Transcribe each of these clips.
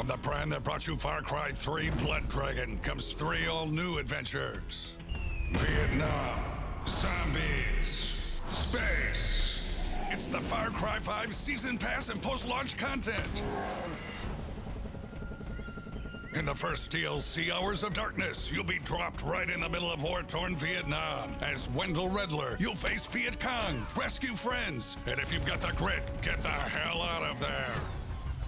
From the brand that brought you Far Cry 3 Blood Dragon comes 3 all-new adventures. Vietnam, zombies, space. It's the Far Cry 5 Season Pass and post-launch content. In the first DLC, Hours of Darkness, you'll be dropped right in the middle of war-torn Vietnam. As Wendell Redler, you'll face Viet Cong, rescue friends, and if you've got the grit, get the hell out of there.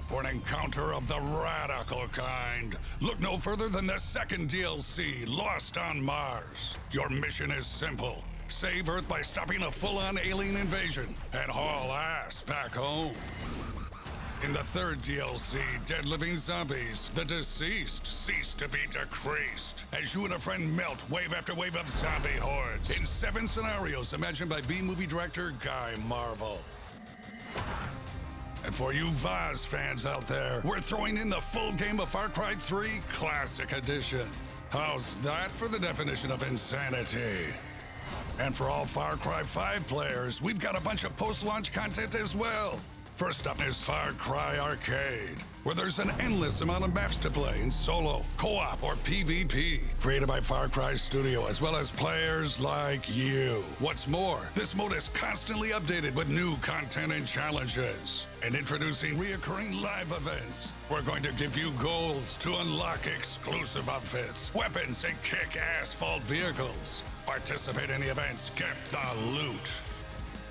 For an encounter of the radical kind, look no further than the second DLC, Lost on Mars. Your mission is simple. Save Earth by stopping a full-on alien invasion and haul ass back home. In the third DLC, Dead Living Zombies, the deceased cease to be decreased as you and a friend melt wave after wave of zombie hordes in 7 scenarios imagined by B-movie director Guy Marvel. And for you Vaz fans out there, we're throwing in the full game of Far Cry 3 Classic Edition. How's that for the definition of insanity? And for all Far Cry 5 players, we've got a bunch of post-launch content as well. First up is Far Cry Arcade, where there's an endless amount of maps to play in solo, co-op, or PvP, created by Far Cry Studio, as well as players like you. What's more, this mode is constantly updated with new content and challenges. And introducing reoccurring live events. We're going to give you goals to unlock exclusive outfits, weapons, and kick-ass vault vehicles. Participate in the events, get the loot.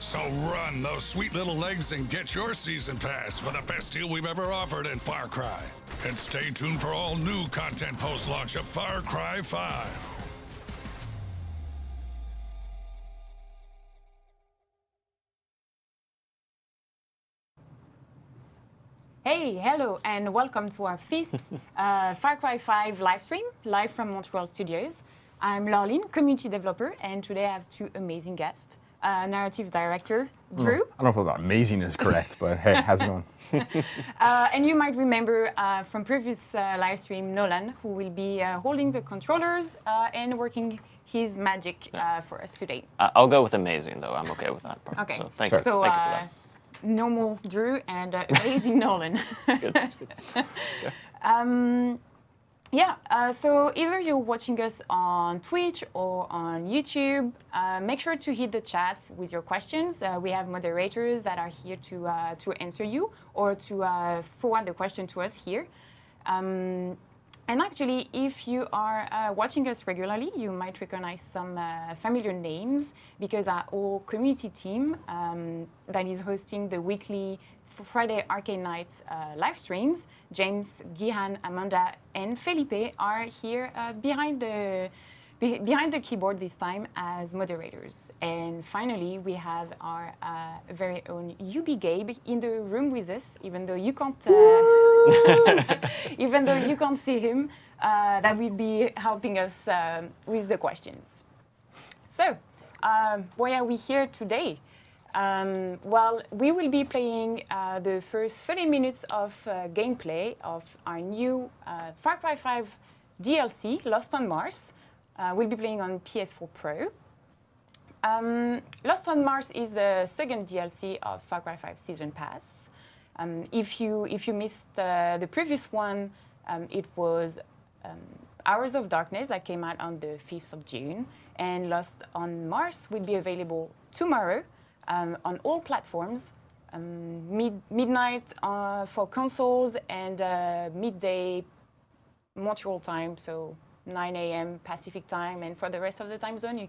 So run those sweet little legs and get your season pass for the best deal we've ever offered in Far Cry. And stay tuned for all new content post-launch of Far Cry 5. Hey, hello, and welcome to our 5th Far Cry 5 live stream, live from Montreal Studios. I'm Laureline, community developer, and today I have 2 amazing guests. Narrative director, Drew. I don't know if about amazing is correct, but hey, how's it going? And you might remember from previous live stream, Nolan, who will be holding the controllers and working his magic for us today. I'll go with amazing, though. I'm okay with that part. Okay, so thank you for that. Normal Drew and amazing Nolan. Good. That's good. So either you're watching us on Twitch or on YouTube, make sure to hit the chat with your questions. We have moderators that are here to answer you or to forward the question to us here. And actually, if you are watching us regularly, you might recognize some familiar names because our whole community team that is hosting the weekly Friday Arcade Nights live streams, James, Gihan, Amanda, and Felipe are here behind the keyboard this time as moderators. And finally, we have our very own UB Gabe in the room with us, even though you can't, see him. That will be helping us with the questions. So, why are we here today? Well, we will be playing the first 30 minutes of gameplay of our new Far Cry 5 DLC, Lost on Mars. We'll be playing on PS4 Pro. Lost on Mars is the second DLC of Far Cry 5 Season Pass. If you missed the previous one, it was Hours of Darkness that came out on the 5th of June, and Lost on Mars will be available tomorrow on all platforms, midnight for consoles and midday Montreal time, so 9 a.m. Pacific time, and for the rest of the time zone, you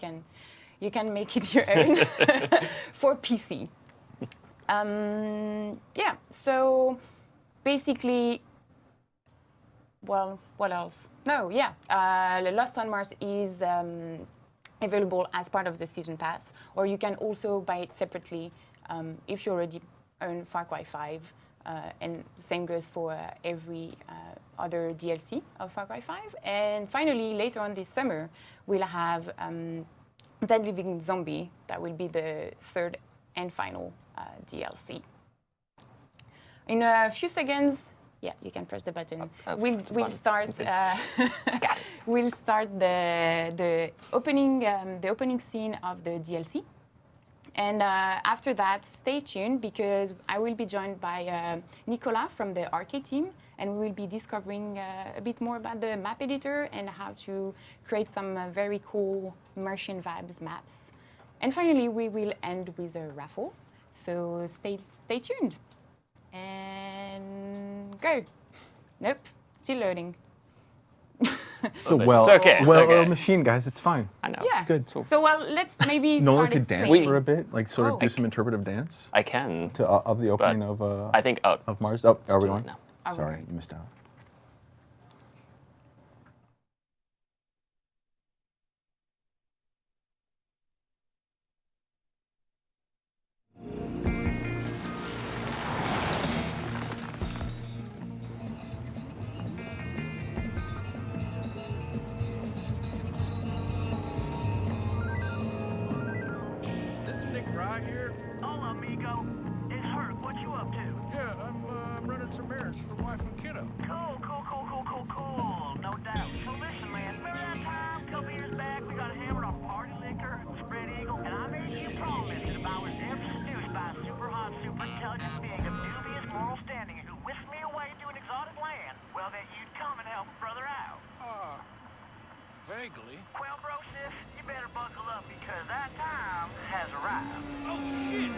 can make it your own for PC. Yeah, so basically, well, what else? No, yeah, Lost on Mars is available as part of the Season Pass, or you can also buy it separately if you already own Far Cry 5, and same goes for every other DLC of Far Cry 5. And finally, later on this summer, we'll have Dead Living Zombie. That will be the third and final DLC. In a few seconds, yeah, you can press the button. We'll start. We'll start the opening scene of the DLC. And after that, stay tuned, because I will be joined by Nicolas from the arcade team, and we will be discovering a bit more about the map editor and how to create some very cool Martian vibes maps. And finally, we will end with a raffle. So stay tuned. And go. Nope, still loading. So It's okay. It's okay. well, machine, guys, it's fine. I know. Yeah. It's good. So well, let's maybe Nolan start could dance explaining. for a bit, like sort of do Oh. some interpretive dance I can. to of the opening of I think of Mars. Oh, are we do it on? now. Are we Sorry, on? you missed out. This is Nick Rye here. Hola, amigo. It's Hurk. What you up to? Yeah, I'm running some errands for the wife and kiddo. Cool. No doubt. So listen, man. Remember that time a couple years back we got hammered on party liquor, spread eagle, and I made you promise that if I was ever seduced by a super hot, super intelligent being of dubious moral standing who whisked me away to an exotic land, well, that you'd come and help a brother out. Vaguely. Well, bro, sis, you better buckle up because that time has arrived. Oh, shit!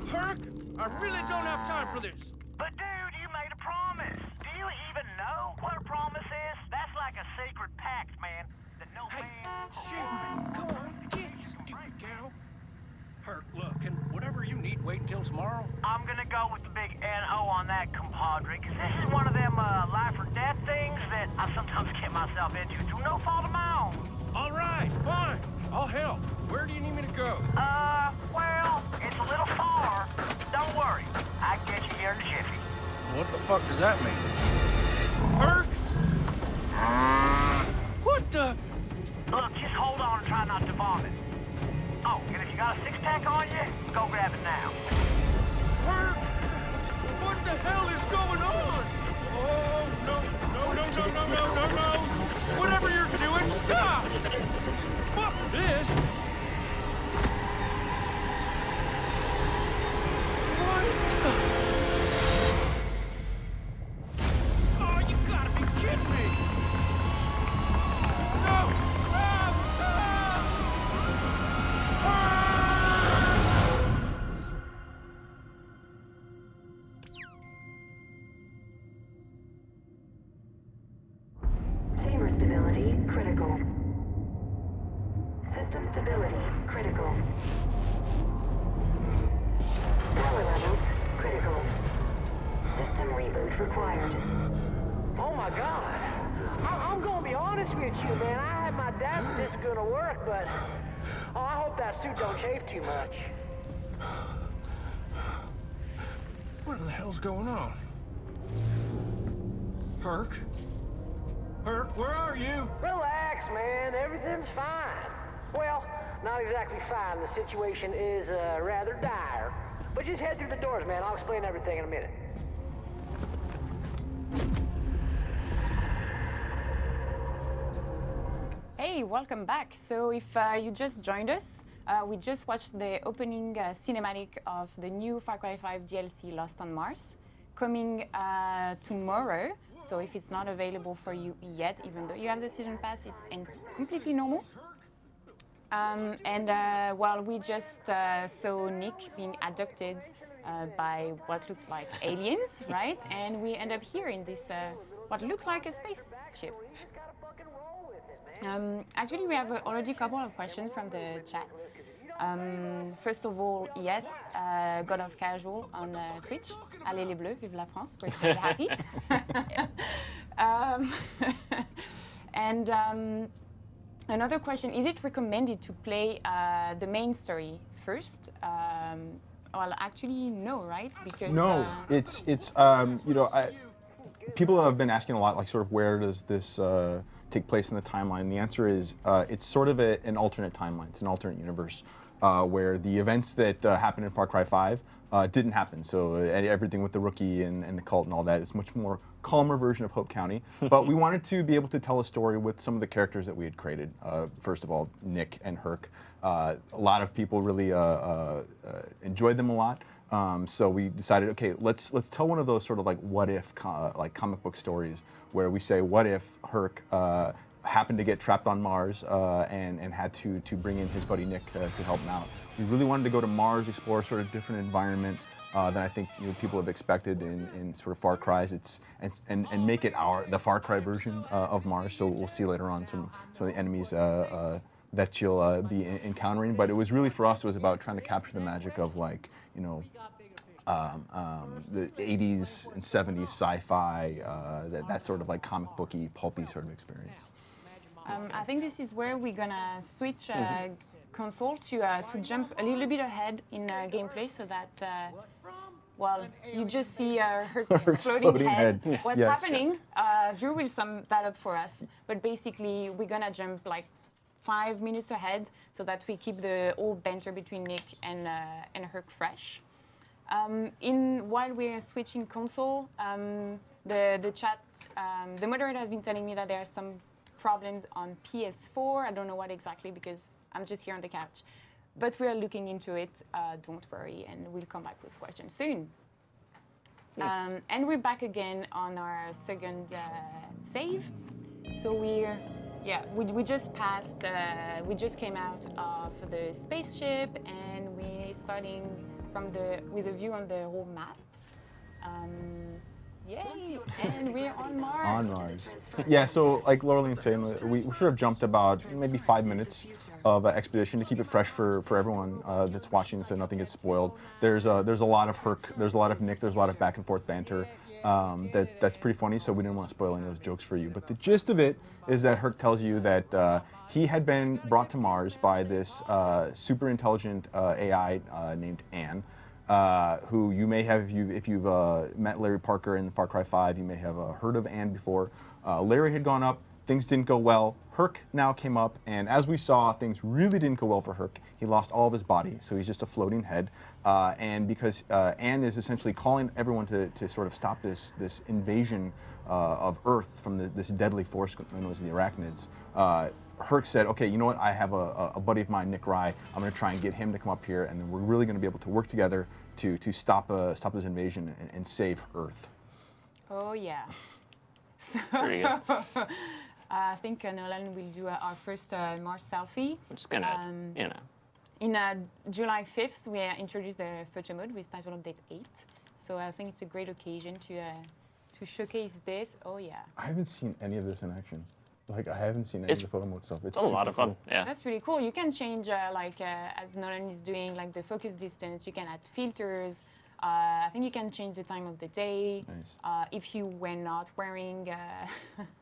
Hurk, I really don't have time for this. But dude, you made a promise. Do you even know what a promise is? That's like a sacred pact, man. That no Hey, man. shit! Come on, get it, stupid gal. Hurk, look, can whatever you need wait until tomorrow? I'm gonna go with the big N-O on that, compadre, because this is one of them life or death things that I sometimes get myself into through no fault of my own. All right, fine. I'll help. Where do you need me to go? Well, it's a little far. Don't worry, I can get you here in a jiffy. What the fuck does that mean? Hurk? What the? Look, just hold on and try not to vomit. Oh, and if you got a six-pack on you, go grab it now. Hurk? What the hell is going on? Oh, no. Whatever you're doing, stop! Fuck this! What the? Oh, you gotta be kidding me! No! Chamber stability critical. System stability critical. Power levels critical. System reboot required. Oh my God! I'm gonna be honest with you, man. I had my doubts that this is gonna work, but I hope that suit don't chafe too much. What the hell's going on? Hurk? Hurk, where are you? Relax, man. Everything's fine. Well, not exactly fine. The situation is rather dire. But just head through the doors, man. I'll explain everything in a minute. Hey, welcome back. So if you just joined us, we just watched the opening cinematic of the new Far Cry 5 DLC Lost on Mars, coming tomorrow. So if it's not available for you yet, even though you have the season pass, it's completely normal. Well, we just saw Nick being abducted by what looks like aliens, right? And we end up here in this what looks like a spaceship. Actually, we have already a couple of questions from the chat. First of all, yes, God of Casual on Twitch. Allez les Bleus, vive la France. We're very happy. Another question, is it recommended to play the main story first? Well, actually, no, right? Because No, it's you know, people have been asking a lot, like, sort of, where does this take place in the timeline? The answer is it's sort of an alternate timeline. It's an alternate universe where the events that happened in Far Cry 5 didn't happen. So everything with the rookie and the cult and all that is much more calmer version of Hope County. But we wanted to be able to tell a story with some of the characters that we had created. First of all, Nick and Hurk. A lot of people really enjoyed them a lot. So we decided, okay, let's tell one of those sort of like what if like comic book stories where we say, what if Hurk happened to get trapped on Mars and had to bring in his buddy Nick to help him out. We really wanted to go to Mars, explore a sort of different environment than I think people have expected in sort of Far Cries. And make it the Far Cry version of Mars. So we'll see later on some of the enemies that you'll be encountering. But it was really, for us, it was about trying to capture the magic of, like, you know, the 80s and 70s sci-fi, that sort of like comic booky, pulpy sort of experience. I think this is where we're gonna switch console to jump a little bit ahead in gameplay, so that well, you just see her floating head. What's happening? Drew will sum that up for us. But basically, we're gonna jump like 5 minutes ahead, so that we keep the old banter between Nick and Hurk fresh. While we're switching console, the chat, the moderator has been telling me that there are some problems on PS4. I don't know what exactly, because I'm just here on the couch. But we are looking into it, don't worry, and we'll come back with questions soon. And we're back again on our second save. So we just passed, we just came out of the spaceship, and we're starting with a view on the whole map. Yay! And we're on Mars. On Mars. Yeah, so like Laureline saying, we sort of jumped about maybe 5 minutes of exposition to keep it fresh for everyone that's watching, so nothing gets spoiled. There's a lot of Hurk, there's a lot of Nick, there's a lot of back and forth banter. That's pretty funny, so we didn't want to spoil any of those jokes for you. But the gist of it is that Hurk tells you that he had been brought to Mars by this super intelligent AI named Anne. Who you may have, if you've met Larry Parker in Far Cry 5, you may have heard of Anne before. Larry had gone up, things didn't go well. Hurk now came up, and as we saw, things really didn't go well for Hurk. He lost all of his body, so he's just a floating head. And because Anne is essentially calling everyone to sort of stop this invasion of Earth from this deadly force known as the Arachnids, Hurk said, okay, you know what, I have a buddy of mine, Nick Rye. I'm going to try and get him to come up here, and then we're really going to be able to work together to stop this invasion and save Earth. Oh, yeah. So I think Nolan will do our first Mars selfie. I'm just going to, you know. In July 5th, we introduced the photo mode with title update 8. So I think it's a great occasion to showcase this. Oh, yeah. I haven't seen any of this in action. Like, I haven't seen any of the photo mode stuff. It's a lot of fun, yeah. That's really cool. You can change, as Nolan is doing, like the focus distance. You can add filters. I think you can change the time of the day. Nice. If you were not wearing a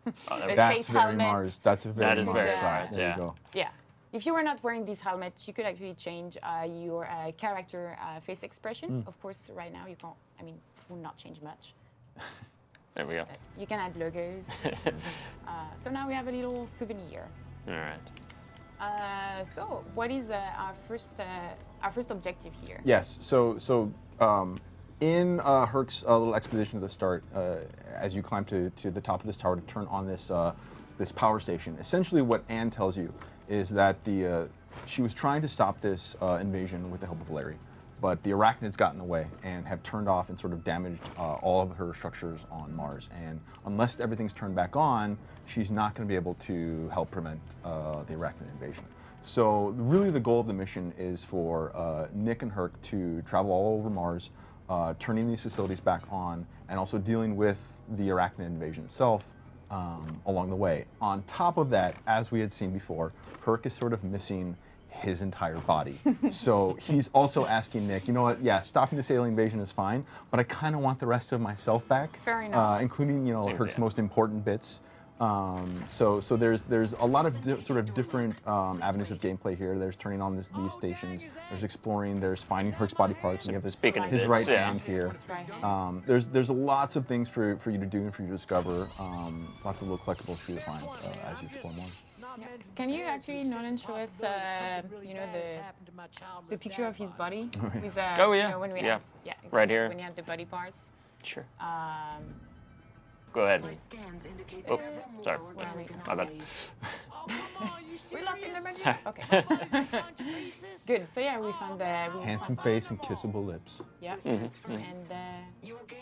that's space very helmet. Mars. That is very Mars, There yeah. you go. Yeah. If you were not wearing this helmet, you could actually change your character face expressions. Of course, right now you can't. I mean, will not change much. There we go. You can add logos. So now we have a little souvenir. All right. So what is our first objective here? Yes. So in Hurk's little exposition at the start, as you climb to the top of this tower to turn on this this power station. Essentially, what Anne tells you is that she was trying to stop this invasion with the help of Larry, but the arachnids got in the way and have turned off and sort of damaged all of her structures on Mars. And unless everything's turned back on, she's not going to be able to help prevent the arachnid invasion. So really the goal of the mission is for Nick and Hurk to travel all over Mars, turning these facilities back on, and also dealing with the arachnid invasion itself along the way. On top of that, as we had seen before, Hurk is sort of missing his entire body. So he's also asking Nick, you know what, yeah, stopping this alien invasion is fine, but I kind of want the rest of myself back. Fair enough. Including, you know, Hurk's most important bits. So there's a lot of sort of different avenues of gameplay here. There's turning on these stations. There's exploring. There's finding Hurk's body parts. And you have his bits, right yeah. hand here. Right. There's lots of things for you to do and for you to discover. Lots of little collectibles for you to find as you explore Mars. Yeah. Can you actually, Nolan, show us, you know, the picture of his body? With, Oh, yeah. You know, when we Yeah. had, yeah, exactly, Right here. When you had the body parts. Sure. Go ahead. Oh, sorry. My bad. We lost in the menu? Okay. Good. So yeah, we found the Handsome face and kissable lips. Yeah.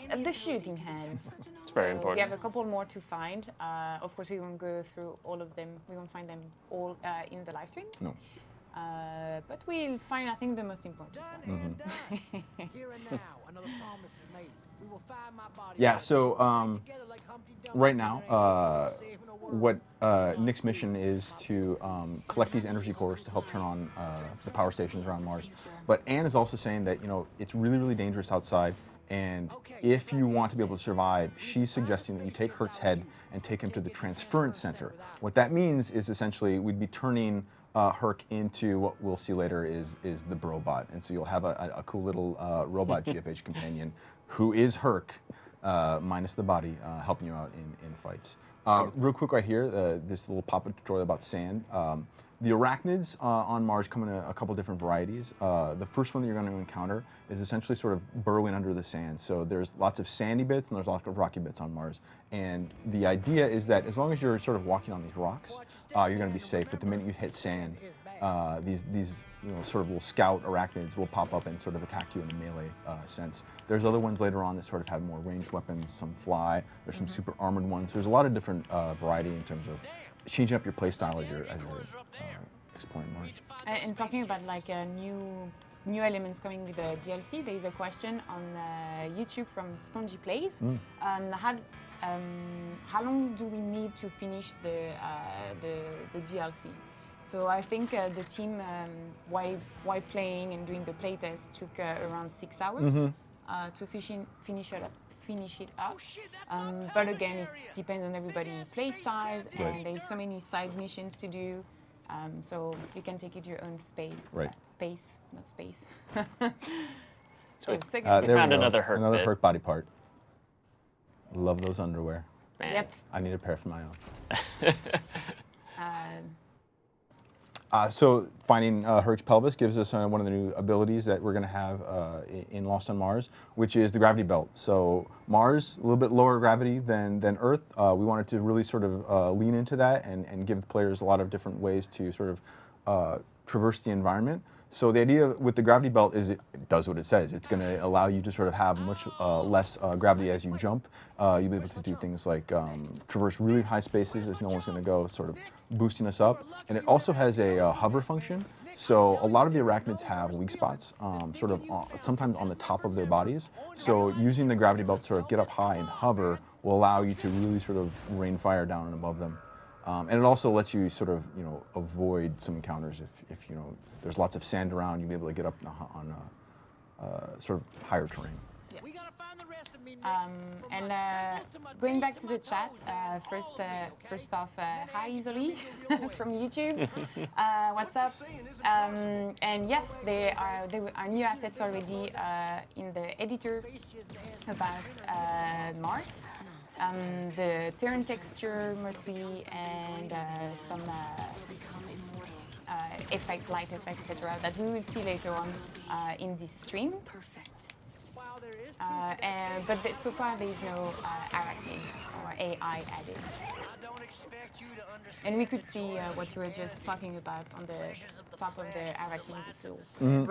And the shooting hand. It's very We important. have a couple more to find. Of course, we won't go through all of them. We won't find them all in the live stream. No. But we'll find, I think, the most important. Here and now, another promise is made. We will find my body. Yeah, so right now, what Nick's mission is to collect these energy cores to help turn on the power stations around Mars. But Anne is also saying that, you know, it's really, really dangerous outside, and if you want to be able to survive, she's suggesting that you take Hurk's head and take him to the transference center. What that means is essentially we'd be turning Hurk into what we'll see later is the Brobot, and so you'll have a cool little robot GFH companion who is Hurk, minus the body, helping you out in fights. Real quick right here, this little pop-up tutorial about sand. The arachnids on Mars come in a couple different varieties. The first one that you're going to encounter is essentially sort of burrowing under the sand. So there's lots of sandy bits and there's lots of rocky bits on Mars. And the idea is that as long as you're sort of walking on these rocks, you're going to be safe. But the minute you hit sand, these you know, sort of little scout arachnids will pop up and sort of attack you in a melee sense. There's other ones later on that sort of have more ranged weapons, some fly. There's some super armored ones. There's a lot of different variety in terms of changing up your playstyle as you're exploring Mars. And talking about like new elements coming with the DLC, there is a question on YouTube from Spongy Plays. How long do we need to finish the DLC? So I think the team, while playing and doing the playtest, took around 6 hours to finish it up. But again, it depends on everybody's play styles, and there's so many side missions to do. So you can take it your own space. Right. Pace, not space. So we There we found go. another Hurk Another bit. Hurk body part. Love those underwear. Man. Yep. I need a pair for my own. Uh, So finding Hurk's pelvis gives us one of the new abilities that we're going to have in Lost on Mars, which is the gravity belt. So Mars, a little bit lower gravity than Earth. We wanted to really sort of lean into that and give players a lot of different ways to sort of traverse the environment. So the idea with the gravity belt is it does what it says. It's going to allow you to sort of have much less gravity as you jump. You'll be able to do things like traverse really high spaces as no one's going to go, sort of boosting us up. And it also has a hover function. So a lot of the arachnids have weak spots, sort of sometimes on the top of their bodies. So using the gravity belt to sort of get up high and hover will allow you to really sort of rain fire down and above them. And it also lets you sort of, you know, avoid some encounters if you know, there's lots of sand around, you'll be able to get up on sort of higher terrain. And going back to the chat, first off, hi Isoli from YouTube. What's up? And yes, there are new assets already in the editor about Mars. The turn texture mostly, and some effects, light effects, etc. that we will see later on in this stream. But so far there is no arachnid or AI added. And we could see what you were just talking about on the top of the Arachne vessel.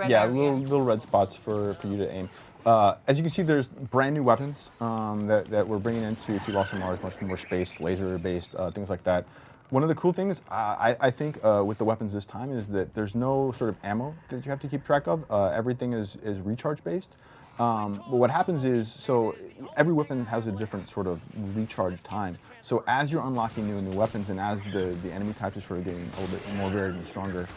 Yeah, little red spots for you to aim. As you can see, there's brand new weapons that we're bringing into Lost on Mars, much more space, laser-based, things like that. One of the cool things, I think, with the weapons this time is that there's no sort of ammo that you have to keep track of. Everything is recharge-based. But what happens is, so every weapon has a different sort of recharge time. So as you're unlocking new and new weapons, and as the enemy types are sort of getting a little bit more varied and stronger,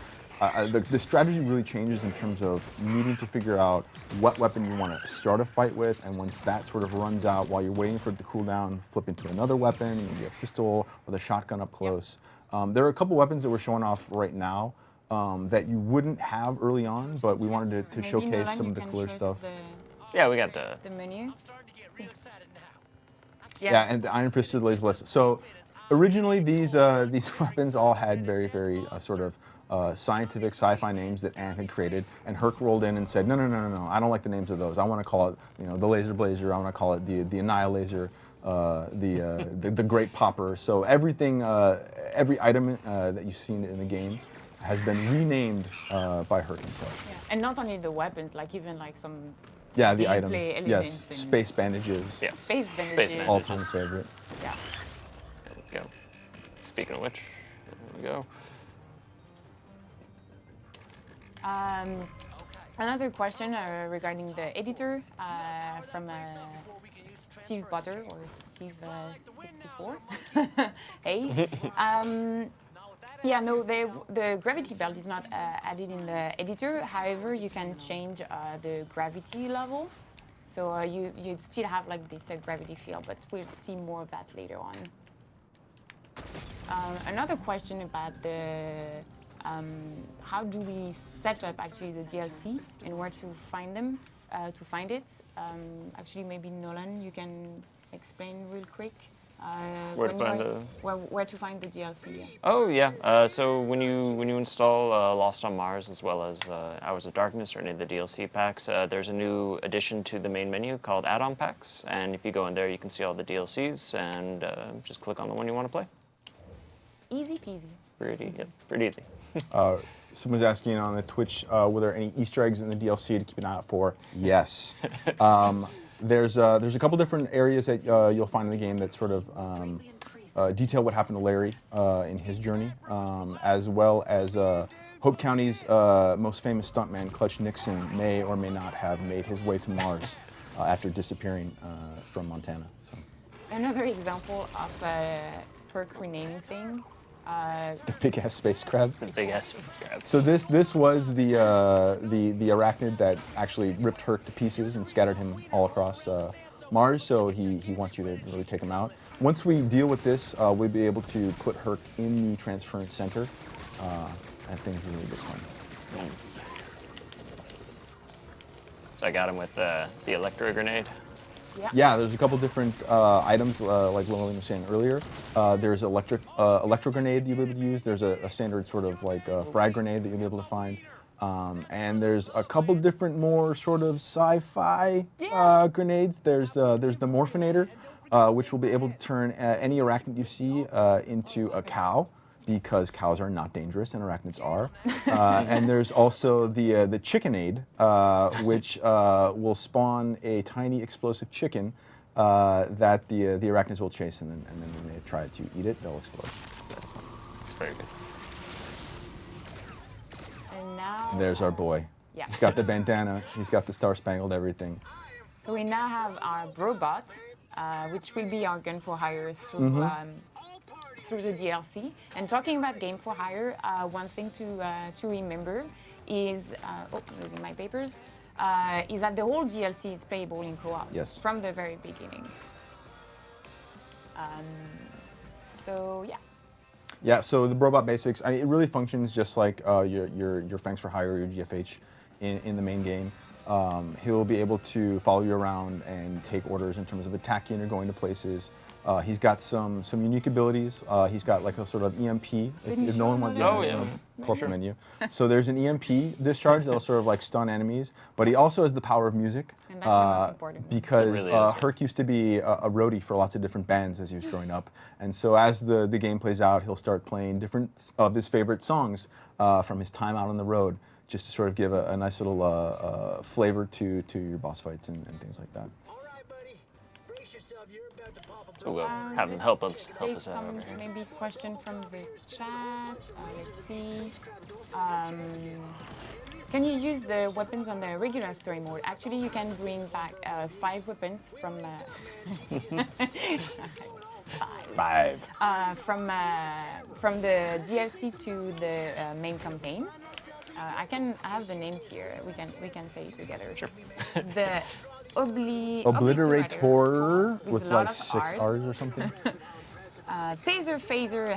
the strategy really changes in terms of needing to figure out what weapon you want to start a fight with, and once that sort of runs out, while you're waiting for it to cool down, flip into another weapon, maybe a pistol or the shotgun up close. There are a couple weapons that we're showing off right now that you wouldn't have early on, but we wanted to showcase Nolan, some of the cooler stuff. Yeah, we got the menu. Yeah, and the Iron Fisted Laser Ballista. So originally these weapons all had very sort of scientific sci-fi names that Ant had created, and Hurk rolled in and said, no, I don't like the names of those. I want to call it, the Laser Blazer. I want to call it the Annihalaser, the Great Popper. So everything, every item that you've seen in the game has been renamed by Hurk himself. Yeah. And not only the weapons, like even like some. Yeah, the items. Elements Yes, space bandages. yeah. Space bandages. Space bandages. All-time favorite. Yeah. There we go. Speaking of which, there we go. Another question regarding the editor from Steve Butter or Steve 64. Hey. Yeah, no, the gravity belt is not added in the editor. However, you can change the gravity level. So you still have like this gravity field, but we'll see more of that later on. Another question about the how do we set up actually the DLC and where to find them, to find it. Actually, maybe Nolan, you can explain real quick. Where to find the DLC? Yeah. Oh yeah. So when you install Lost on Mars as well as Hours of Darkness or any of the DLC packs, there's a new addition to the main menu called Add-on Packs, and if you go in there, you can see all the DLCs and just click on the one you want to play. Easy peasy. Pretty easy. Someone's asking on the Twitch, were there any Easter eggs in the DLC to keep an eye out for? Yes. There's a couple different areas that you'll find in the game that sort of detail what happened to Larry in his journey, as well as Hope County's most famous stuntman, Clutch Nixon, may or may not have made his way to Mars after disappearing from Montana. So. Another example of Hurk renaming thing. The big ass space crab. The big ass space crab. So this was the arachnid that actually ripped Hurk to pieces and scattered him all across Mars. So he wants you to really take him out. Once we deal with this, we'll be able to put Hurk in the transference center, and things are really good fun. So I got him with the electro grenade. Yeah, there's a couple different items, like Laureline was saying earlier. There's electro grenade that you'll be able to use. There's a standard sort of like frag grenade that you'll be able to find. And there's a couple different more sort of sci-fi grenades. There's the Morphinator, which will be able to turn any arachnid you see into a cow, because cows are not dangerous and arachnids are. And there's also the Chickenade, which will spawn a tiny explosive chicken that the arachnids will chase, and then when they try to eat it, they'll explode. It's very good. And now There's our boy. Yeah. He's got the bandana. He's got the star-spangled everything. So we now have our robot, which will be our gun for hire through through the DLC. And talking about game for hire, one thing to remember is, I'm losing my papers, is that the whole DLC is playable in co-op. Yes. From the very beginning. So yeah. Yeah, so the robot basics, it really functions just like your Fangs for Hire or your GFH in the main game. He'll be able to follow you around and take orders in terms of attacking or going to places. He's got some unique abilities. He's got like a sort of EMP. If no one wants to pull up the menu. So there's an EMP discharge that'll sort of like stun enemies, but he also has the power of music. And that's the most important. Because It really is, Hurk used to be a roadie for lots of different bands as he was growing up. And so as the game plays out, he'll start playing different of his favorite songs from his time out on the road, just to sort of give a nice little flavor to your boss fights and things like that. So we'll have him help us Take out some over here. maybe question from the chat. Let's see. Can you use the weapons on the regular story mode? Actually, you can bring back 5 weapons from from the DLC to the main campaign. I have the names here. We can say it together. Sure. The Obliterator with a lot like of 6 R's. R's or something. Taser, phaser,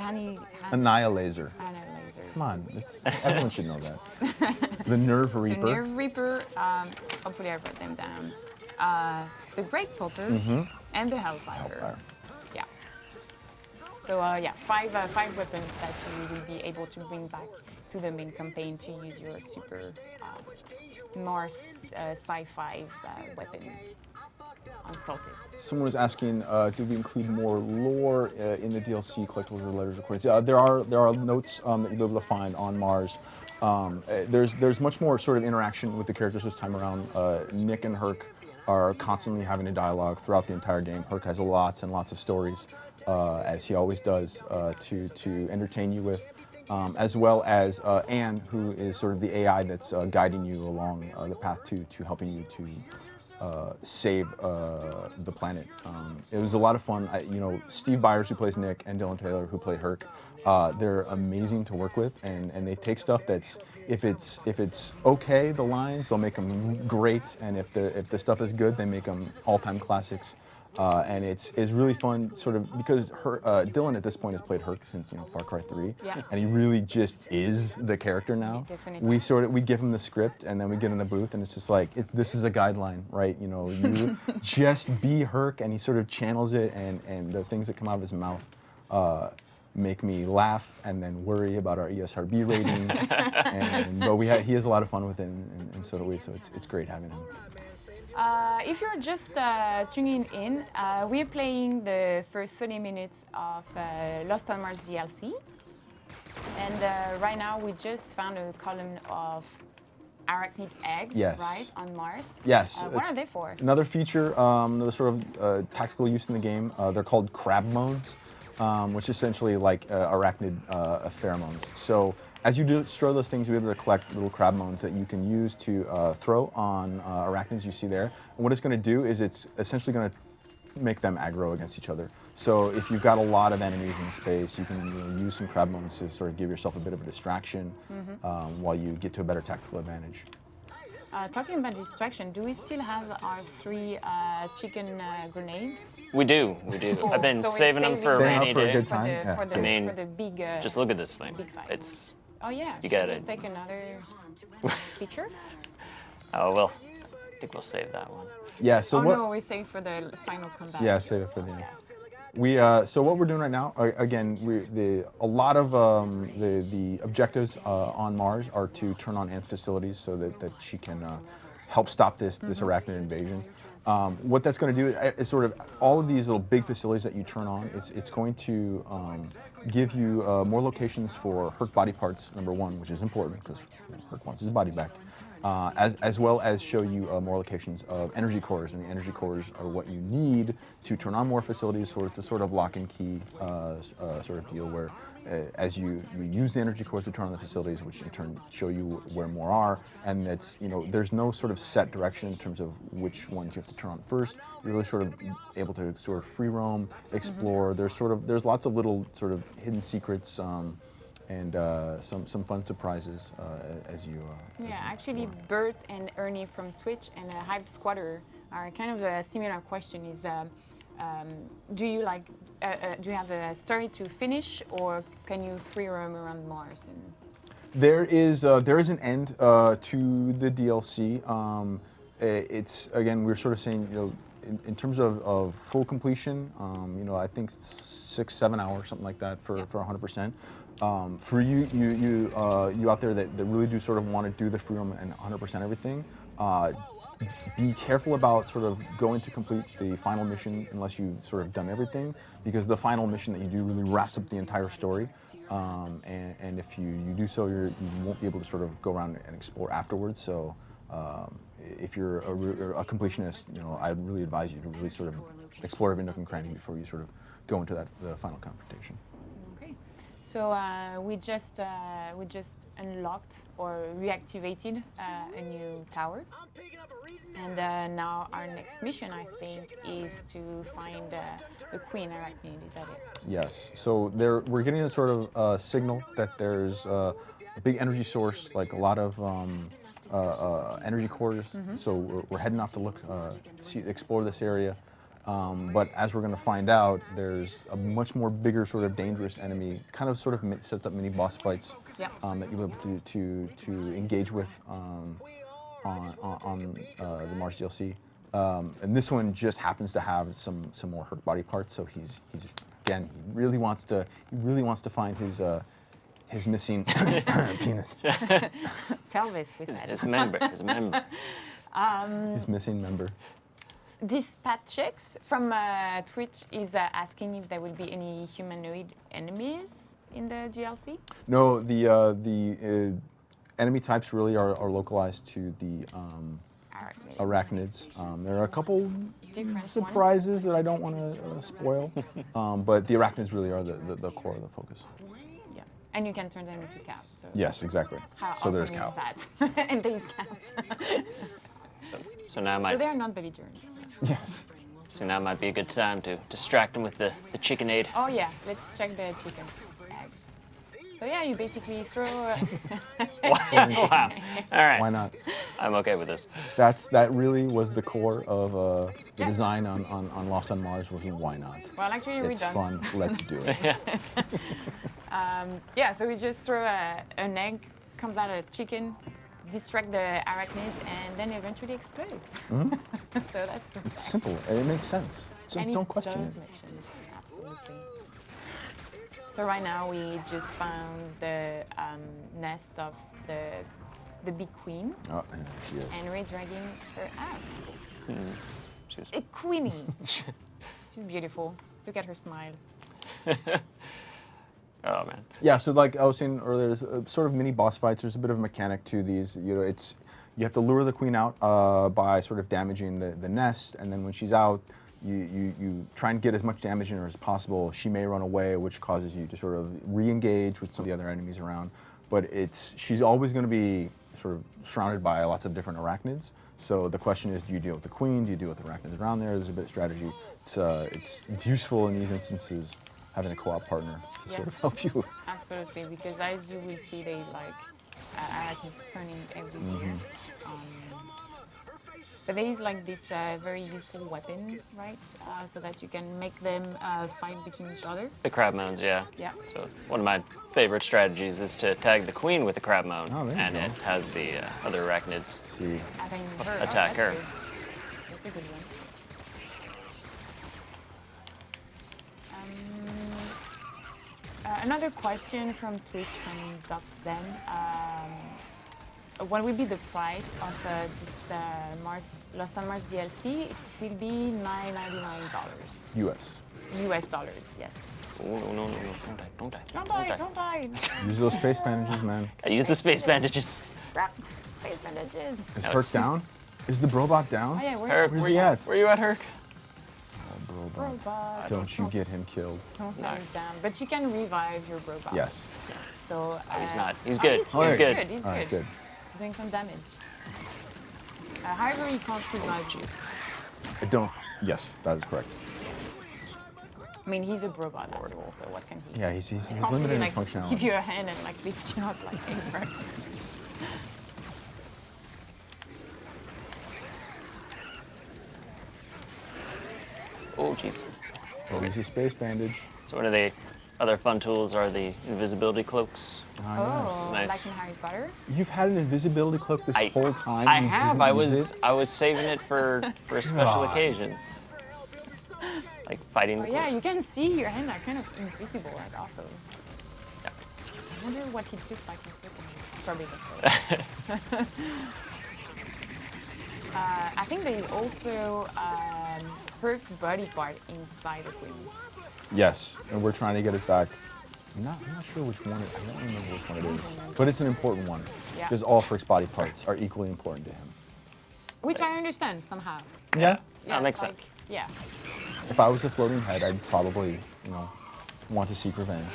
Annihilator. Analyzer. Come on, everyone should know that. The Nerve Reaper. The Nerve Reaper. Hopefully I wrote them down. The Great Poker and the Hellfire. Yeah. So 5 weapons that you will be able to bring back to the main campaign to use your super more sci-fi weapons on cultists. Someone was asking, did we include more lore in the DLC, collectibles or letters, recordings? There are notes that you'll be able to find on Mars. There's much more sort of interaction with the characters this time around. Nick and Hurk are constantly having a dialogue throughout the entire game. Hurk has lots and lots of stories, as he always does, to entertain you with. As well as Anne, who is sort of the AI that's guiding you along the path to helping you to save the planet. It was a lot of fun. Steve Byers, who plays Nick, and Dylan Taylor, who play Hurk, they're amazing to work with, and they take stuff that's if it's okay, the lines, they'll make them great, and if the stuff is good, they make them all-time classics. And it's really fun, sort of, because Dylan at this point has played Hurk since Far Cry 3, and he really just is the character now. Definitely. We give him the script, and then we get in the booth, and it's just like this is a guideline, right? You just be Hurk, and he sort of channels it, and the things that come out of his mouth make me laugh and then worry about our ESRB rating. But he has a lot of fun with it, and so do we. So it's great having him. If you're just tuning in, we're playing the first 30 minutes of Lost on Mars DLC. And right now we just found a column of arachnid eggs, right, on Mars. Yes. What are they for? Another feature, another sort of tactical use in the game. They're called crab mones, which is essentially like arachnid pheromones. So as you destroy those things, you'll be able to collect little crab mones that you can use to throw on arachnids you see there. And what it's going to do is it's essentially going to make them aggro against each other. So if you've got a lot of enemies in space, you can use some crab mones to sort of give yourself a bit of a distraction while you get to a better tactical advantage. Talking about distraction, do we still have our 3 chicken grenades? We do. Cool. I've been So saving them for a Saving rainy up for a day. good time. For the, Yeah. for the big. Just look at this thing. Big fight. It's. Oh yeah. You got Should we it. Take another picture. Oh well. I think we'll save that one. Yeah. So no, we save for the final combat. Yeah, save it for the end. Yeah. So what we're doing right now, again, a lot of the objectives on Mars are to turn on Anne's facilities so that she can help stop this arachnid invasion. What that's going to do is sort of all of these little big facilities that you turn on. It's going to give you more locations for Hurk body parts, number 1, which is important because Hurk wants his body back. As well as show you more locations of energy cores, and the energy cores are what you need to turn on more facilities. So it's a sort of lock and key sort of deal where as you use the energy cores to turn on the facilities, which in turn show you where more are, and it's there's no sort of set direction in terms of which ones you have to turn on first. You're really sort of able to sort of free roam, explore. There's lots of little sort of hidden secrets. And some fun surprises as you. Actually, Bert and Ernie from Twitch and Hype Squatter are kind of a similar question. Is do you have a story to finish, or can you free roam around Mars? There is an end to the DLC. it's again we're sort of saying in terms of full completion, I think it's 6-7 hours, something like that for 100%. For you out there that really do sort of want to do the free roam and 100% everything, be careful about sort of going to complete the final mission unless you've sort of done everything, because the final mission that you do really wraps up the entire story. And if you do so, you won't be able to sort of go around and explore afterwards. So if you're a completionist, I'd really advise you to really sort of explore every nook and cranny before you sort of go into the final confrontation. Okay, so we just unlocked or reactivated a new tower, and now our next mission, I think, is to find the Queen Arachnid. Is that it? Yes. So we're getting a sort of signal that there's a big energy source, like a lot of energy cores. So we're heading off to look, explore this area. But as we're going to find out, there's a much more bigger, sort of dangerous enemy. Kind of sort of sets up mini boss fights that you'll be able to engage with on the Mars DLC. And this one just happens to have some more Hurk body parts. So he's again, he really wants to find his missing penis. Pelvis, we His said. member. His missing member. This Pat checks from Twitch is asking if there will be any humanoid enemies in the DLC. No, the enemy types really are localized to the arachnids. There are a couple Different surprises that I don't want to spoil, but the arachnids really are the core of the focus. Yeah, and you can turn them into cows. So Yes, exactly. how So there's awesome cows. is that? And there's cats. So now So might they are not belligerent. Yes. might be a good time to distract him with the chickenade. Oh yeah, let's check the chicken eggs. So yeah, you basically throw. Wow. All right. Why not? I'm okay with this. That really was the core of the design on Lost on Mars. Was why not? Well, actually, we're It's done. fun. Let's do it. Yeah, so we just throw an egg, comes out a chicken, distract the arachnids, and then eventually explodes. So that's perfect. It's simple. And it makes sense. So And don't question does it. make sense, absolutely. So right now we just found the nest of the big queen, Oh, yeah, she is. and we're dragging her out. She's A queenie. She's beautiful. Look at her smile. Oh man. Yeah, so like I was saying earlier, there's sort of mini boss fights. There's a bit of a mechanic to these. You have to lure the queen out by sort of damaging the nest, and then when she's out, you try and get as much damage in her as possible. She may run away, which causes you to sort of re-engage with some of the other enemies around. But she's always going to be sort of surrounded by lots of different arachnids. So the question is, do you deal with the queen? Do you deal with the arachnids around there? There's a bit of strategy. It's useful in these instances having a co-op partner to sort of help you. Absolutely, because as you will see, they like arachnids spawning everywhere. But there is like this very useful weapon, right? So that you can make them fight between each other. The crab mounds, yeah. Yeah. So one of my favorite strategies is to tag the queen with the crab mound, Oh, there you and go. it has the other arachnids. See. Attacking her. Attack that's her. good. That's a good one. Another question from Twitch from Dr. Zen. What will be the price of this Lost on Mars DLC? It will be $9.99. US. US dollars, yes. Oh, no, don't die. Don't die. Use those space bandages, man. I use the space bandages. Wrap space bandages. Is No, Hurk it's- down? Is the Brobot down? Oh yeah, Hurk, Where's where he you- at? Where you at, Hurk? Oh, Brobot. Robot. Don't you get him killed. Don't let him down. But you can revive your robot. Yes. So he's not. He's oh, good. He's, He's good. He's All right, good. He's doing some damage. However, he can't revive you. Jeez. I don't. Yes, that is correct. I mean, he's a robot after all, so what can he? Yeah, he's Can't limited really, in his like, functionality. give you a hand and like lift you up like Hurk. Oh, jeez. Oh, use a space bandage. So what are they Other fun tools are the invisibility cloaks. Oh, Nice. like in Harry Potter? You've had an invisibility cloak this whole time. I and you have. didn't use it? I was saving it for a special God. occasion. Like fighting the Oh yeah, you can see your hand are kind of invisible. That's awesome. Yeah. I wonder what it looks like in person. Probably the I think they also Hurk body part inside the queen. Yes, and we're trying to get it back. I'm not sure which one. I don't remember which one it is, but it's an important one Yeah. because all Hurk's body parts are equally important to him. Which I understand somehow. Yeah. That makes like, sense. Yeah. If I was a floating head, I'd probably, want to seek revenge.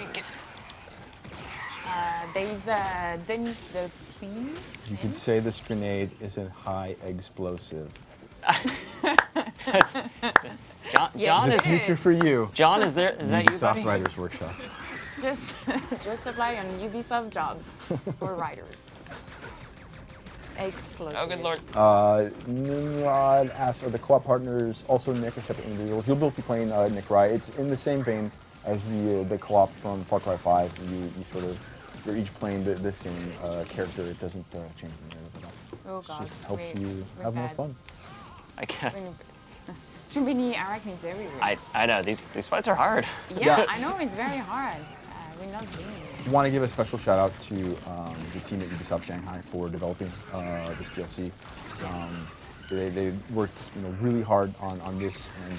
There's Dennis the Queen. You could say this grenade is a high explosive. John The is future for you. John is there? Is that you, Ubisoft buddy? Writers Workshop. Just apply on Ubisoft jobs for writers. Explosive. Oh, good lord. Nimrod asks, are the co-op partners also Nick or separate individuals? You'll both be playing Nick Rye. It's in the same vein as the co-op from Far Cry 5. You're each playing the same character. It doesn't change the narrative at all. Oh god. It just helps wait, you we're have more bad. fun. I can't. Too many arachnids everywhere. I know these fights are hard. Yeah, I know it's very hard. We're not doing it. I want to give a special shout out to the team at Ubisoft Shanghai for developing this DLC. They worked really hard on this and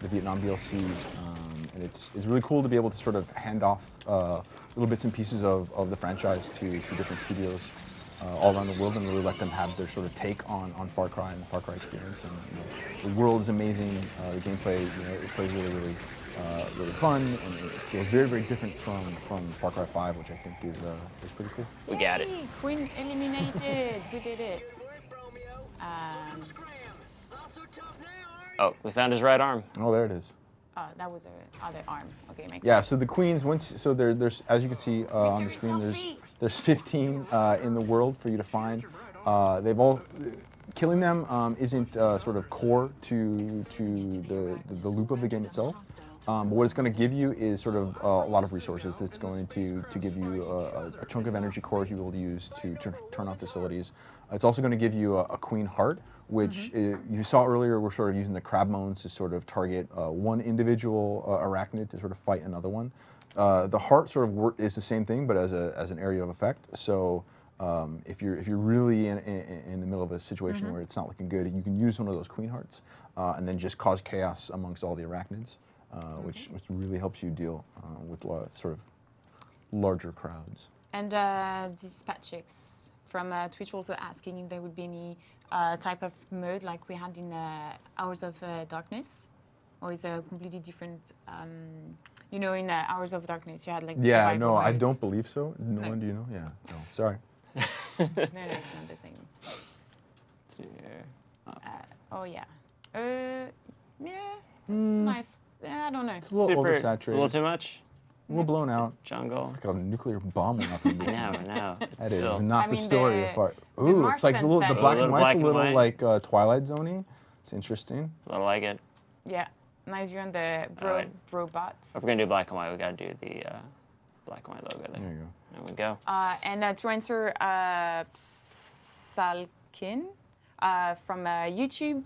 the Vietnam DLC, and it's really cool to be able to sort of hand off little bits and pieces of the franchise to different studios all around the world and really let them have their sort of take on Far Cry and the Far Cry experience. And the world is amazing. The gameplay, it plays really fun, and it feels very, very different from Far Cry 5, which I think is pretty cool. We got it. Yay, Queen eliminated. We did it. Oh, we found his right arm. Oh, there it is. Oh, that was the other arm. Okay, makes Yeah, sense. so the queens, there's as you can see on the screen, there's 15 in the world for you to find. They've all killing them isn't sort of core to the loop of the game itself. But what it's going to give you is sort of a lot of resources. It's going to give you a chunk of energy core you will use to turn on facilities. It's also going to give you a queen heart, which you saw earlier. We're sort of using the crab moans to sort of target one individual arachnid to sort of fight another one. The heart sort of is the same thing, but as an area of effect. So if you're really in the middle of a situation where it's not looking good, you can use one of those queen hearts and then just cause chaos amongst all the arachnids, which really helps you deal with sort of larger crowds. And Dispatchix from Twitch also asking if there would be any type of mode like we had in Hours of Darkness, or is a completely different. In Hours of Darkness, you had like. Yeah, survival no, I mode. don't believe so. No one, do you know? Yeah, no, sorry. No, it's not the same. Let's see here. Oh yeah. Yeah, it's nice. Yeah, I don't know. It's a little It's a oversaturated. little too much. a little blown out. Jungle. It's like a nuclear bomb went off in this. I know. It's That still. is not I the mean, story the- of Far. the Ooh, it's like Mark a little, the sunset. black A and little white's a black and little white. like Twilight Zone-y. It's interesting. I like it. Yeah, nice view on the Alright. robots. If we're gonna do black and white, we gotta do the black and white logo there. There you go. There we go. And to answer Salkin from YouTube,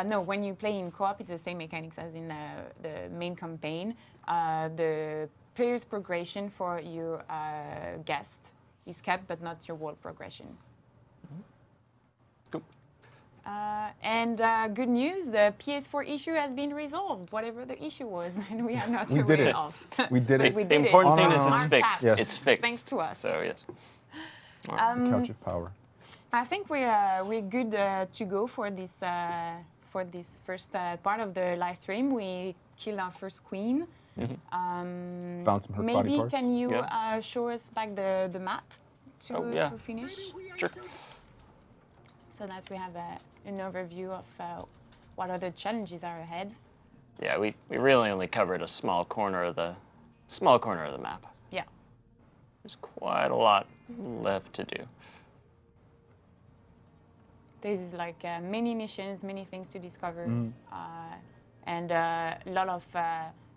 no, when you play in co-op, it's the same mechanics as in the main campaign. The player's progression for your guest is kept, but not your world progression. Cool. And good news, the PS4 issue has been resolved, whatever the issue was, and we have not We did it. off. We did it. We The did it. important On thing our is own. it's fixed. Yes. It's fixed. Thanks to us. So yes. The couch of power. I think we're good to go for this first part of the live stream. We killed our first queen. Found some Hurk body Maybe parts. can you Yeah. show us back the map to, Oh, yeah. to finish, Sure. so that we have an overview of what other challenges are ahead. Yeah, we really only covered a small corner of the map. Yeah. There's quite a lot left to do. There's like many missions, many things to discover, and a lot of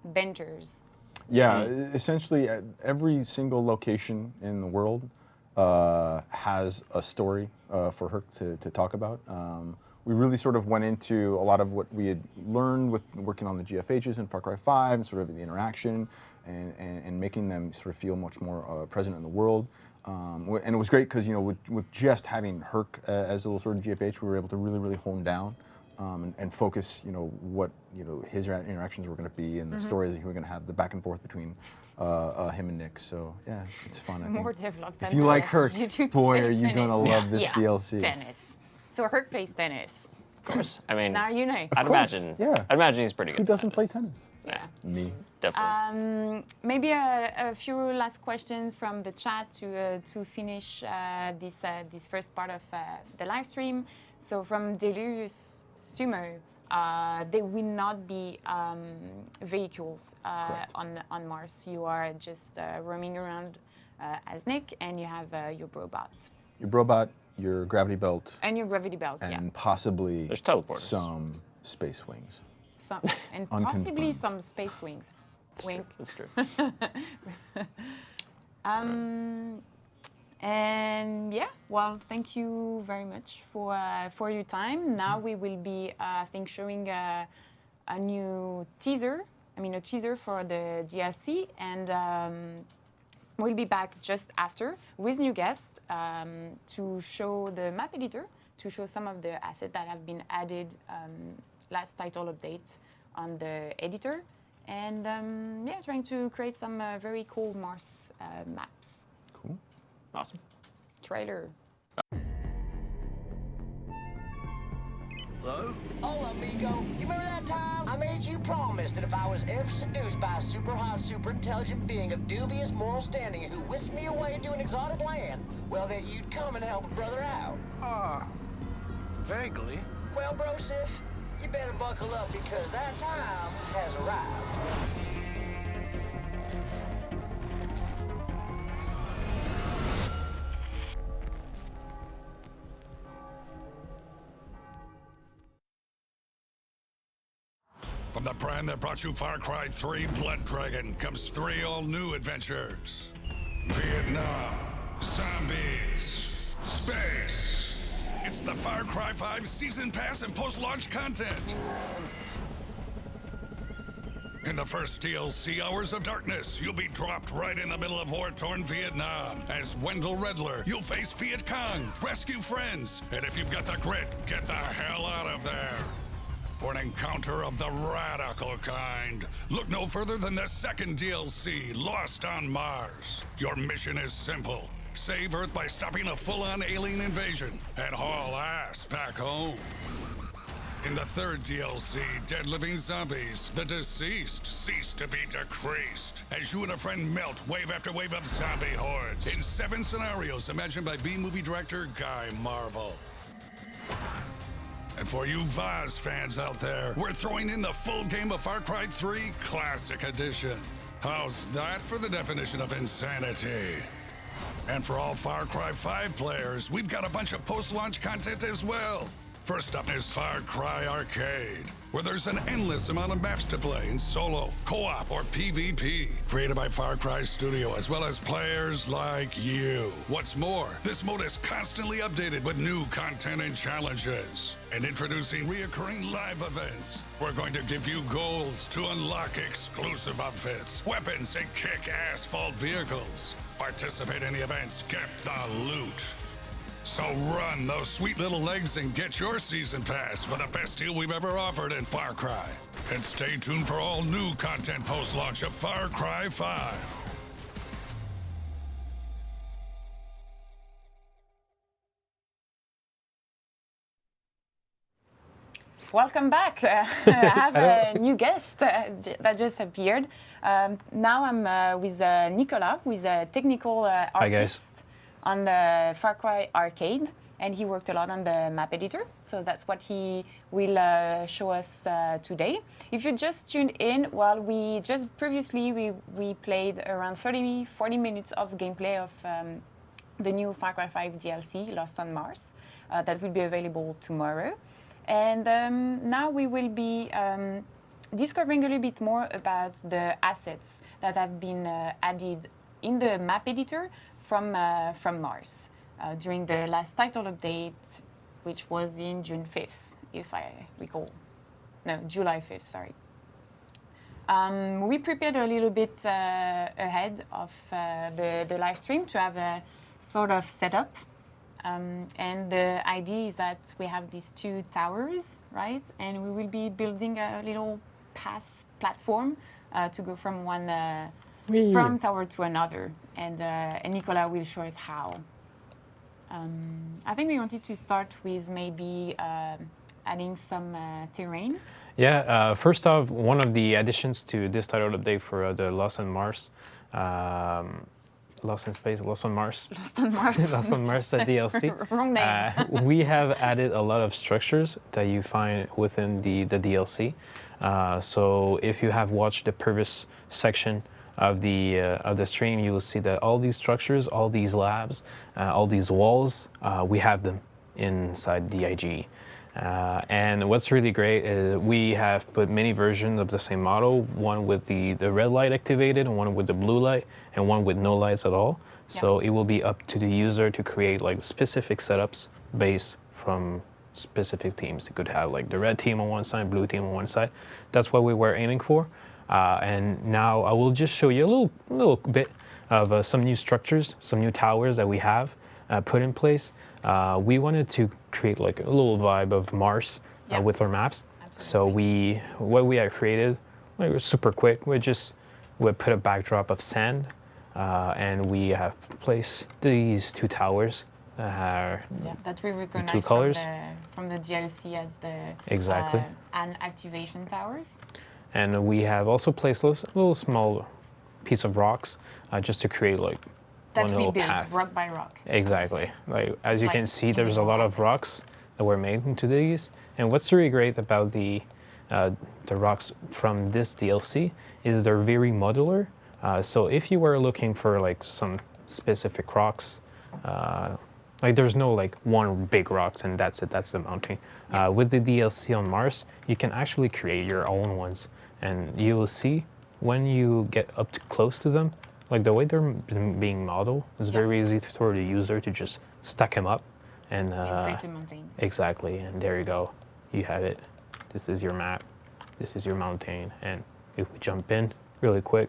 benders. Yeah, essentially every single location in the world has a story for Hurk to talk about. We really sort of went into a lot of what we had learned with working on the GFHs in Far Cry 5 and sort of the interaction and making them sort of feel much more present in the world. And it was great because, you know, with just having Hurk as a little sort of GFH, we were able to really hone down and focus, you know, what, you know, his interactions were going to be and the stories that he was going to have, the back and forth between him and Nick. So yeah, it's fun. I More think. developed. If you like Hurk, boy, are you tennis. going to love this Yeah, DLC. tennis. So Hurk plays tennis. Of course. I mean, Now you know. I'd imagine. yeah. I'd imagine he's pretty good. Who at doesn't play tennis. tennis? Yeah. Me. Definitely. Maybe a few last questions from the chat to finish this first part of the live stream. So from Delirious Sumo, there will not be vehicles on Mars. You are just roaming around as Nick, and you have your robot. Your robot, your gravity belt, And your gravity belt, and possibly There's teleporters. some space wings. And possibly Unconfirmed. some space wings. Wink. That's true. And yeah, well, thank you very much for your time. Now we will be, I think, showing a new teaser. I mean, a teaser for the DLC, and we'll be back just after with new guests to show the map editor, to show some of the assets that have been added last title update on the editor, and yeah, trying to create some very cool Mars maps. Cool. Awesome. Trailer. Hello? Oh, amigo, you remember that time I made you promise that if I was ever seduced by a super hot, super intelligent being of dubious moral standing who whisked me away to an exotic land, well, that you'd come and help a brother out? Vaguely. Well, Brosif, you better buckle up because that time has arrived. From the brand that brought you Far Cry 3 Blood Dragon comes 3 all-new adventures. Vietnam, zombies, space. It's the Far Cry 5 Season Pass and post-launch content. In the first DLC, Hours of Darkness, you'll be dropped right in the middle of war-torn Vietnam. As Wendell Redler, you'll face Viet Cong, rescue friends, and if you've got the grit, get the hell out of there. For an encounter of the radical kind, look no further than the second DLC, Lost on Mars. Your mission is simple. Save Earth by stopping a full-on alien invasion and haul ass back home. In the third DLC, Dead Living Zombies, the deceased cease to be decreased as you and a friend melt wave after wave of zombie hordes in 7 scenarios imagined by B-movie director Guy Marvel. And for you Vaz fans out there, we're throwing in the full game of Far Cry 3 Classic Edition. How's that for the definition of insanity? And for all Far Cry 5 players, we've got a bunch of post-launch content as well. First up is Far Cry Arcade, where there's an endless amount of maps to play in solo, co-op, or PvP, created by Far Cry Studio, as well as players like you. What's more, this mode is constantly updated with new content and challenges. And introducing reoccurring live events. We're going to give you goals to unlock exclusive outfits, weapons, and kick-ass vault vehicles. Participate in the events, get the loot. So run those sweet little legs and get your season pass for the best deal we've ever offered in Far Cry. And stay tuned for all new content post-launch of Far Cry 5. Welcome back. I have a new guest that just appeared. Now I'm with Nicolas, who is a technical artist on the Far Cry Arcade, and he worked a lot on the map editor. So that's what he will show us today. If you just tuned in, well, we just previously we played around 40 minutes of gameplay of the new Far Cry 5 DLC, Lost on Mars, that will be available tomorrow. And now we will be discovering a little bit more about the assets that have been added in the map editor from Mars during the last title update, which was in June 5th, if I recall. No, July 5th, sorry. We prepared a little bit ahead of the live stream to have a sort of setup. And the idea is that we have these two towers, right? And we will be building a little pass platform to go from one from tower to another. And Nicolas will show us how. I think we wanted to start with maybe adding some terrain. Yeah, first off, one of the additions to this title update for the Lost on Mars, Lost in Space, Lost on Mars. Lost on Mars. Lost on Mars, the DLC. Wrong name. We have added a lot of structures that you find within the DLC. So if you have watched the previous section of the stream, you will see that all these structures, all these labs, all these walls, we have them inside the IGE. And what's really great is we have put many versions of the same model, one with the red light activated, one with the blue light, and one with no lights at all. Yep. So it will be up to the user to create like specific setups based from specific teams. They could have like the red team on one side, blue team on one side. That's what we were aiming for. And now I will just show you a little bit of some new structures, some new towers that we have put in place. We wanted to create like a little vibe of Mars with our maps. Absolutely. So what we have created, it was super quick. We put a backdrop of sand, and we have placed these two towers. That we recognize from the DLC as the and activation towers. And we have also placed a little small piece of rocks just to create like that one we little built path. rock by rock. Exactly. Like as you can see, there's a lot of rocks that were made into these. And what's really great about the rocks from this DLC is they're very modular. So if you were looking for like some specific rocks, like there's no like one big rocks and that's it, that's the mountain. With the DLC on Mars, you can actually create your own ones, and you will see when you get up to close to them, like the way they're being modeled is very easy for the user to just stack them up and create a mountain. Exactly, and there you go, you have it. This is your map, this is your mountain, and if we jump in really quick,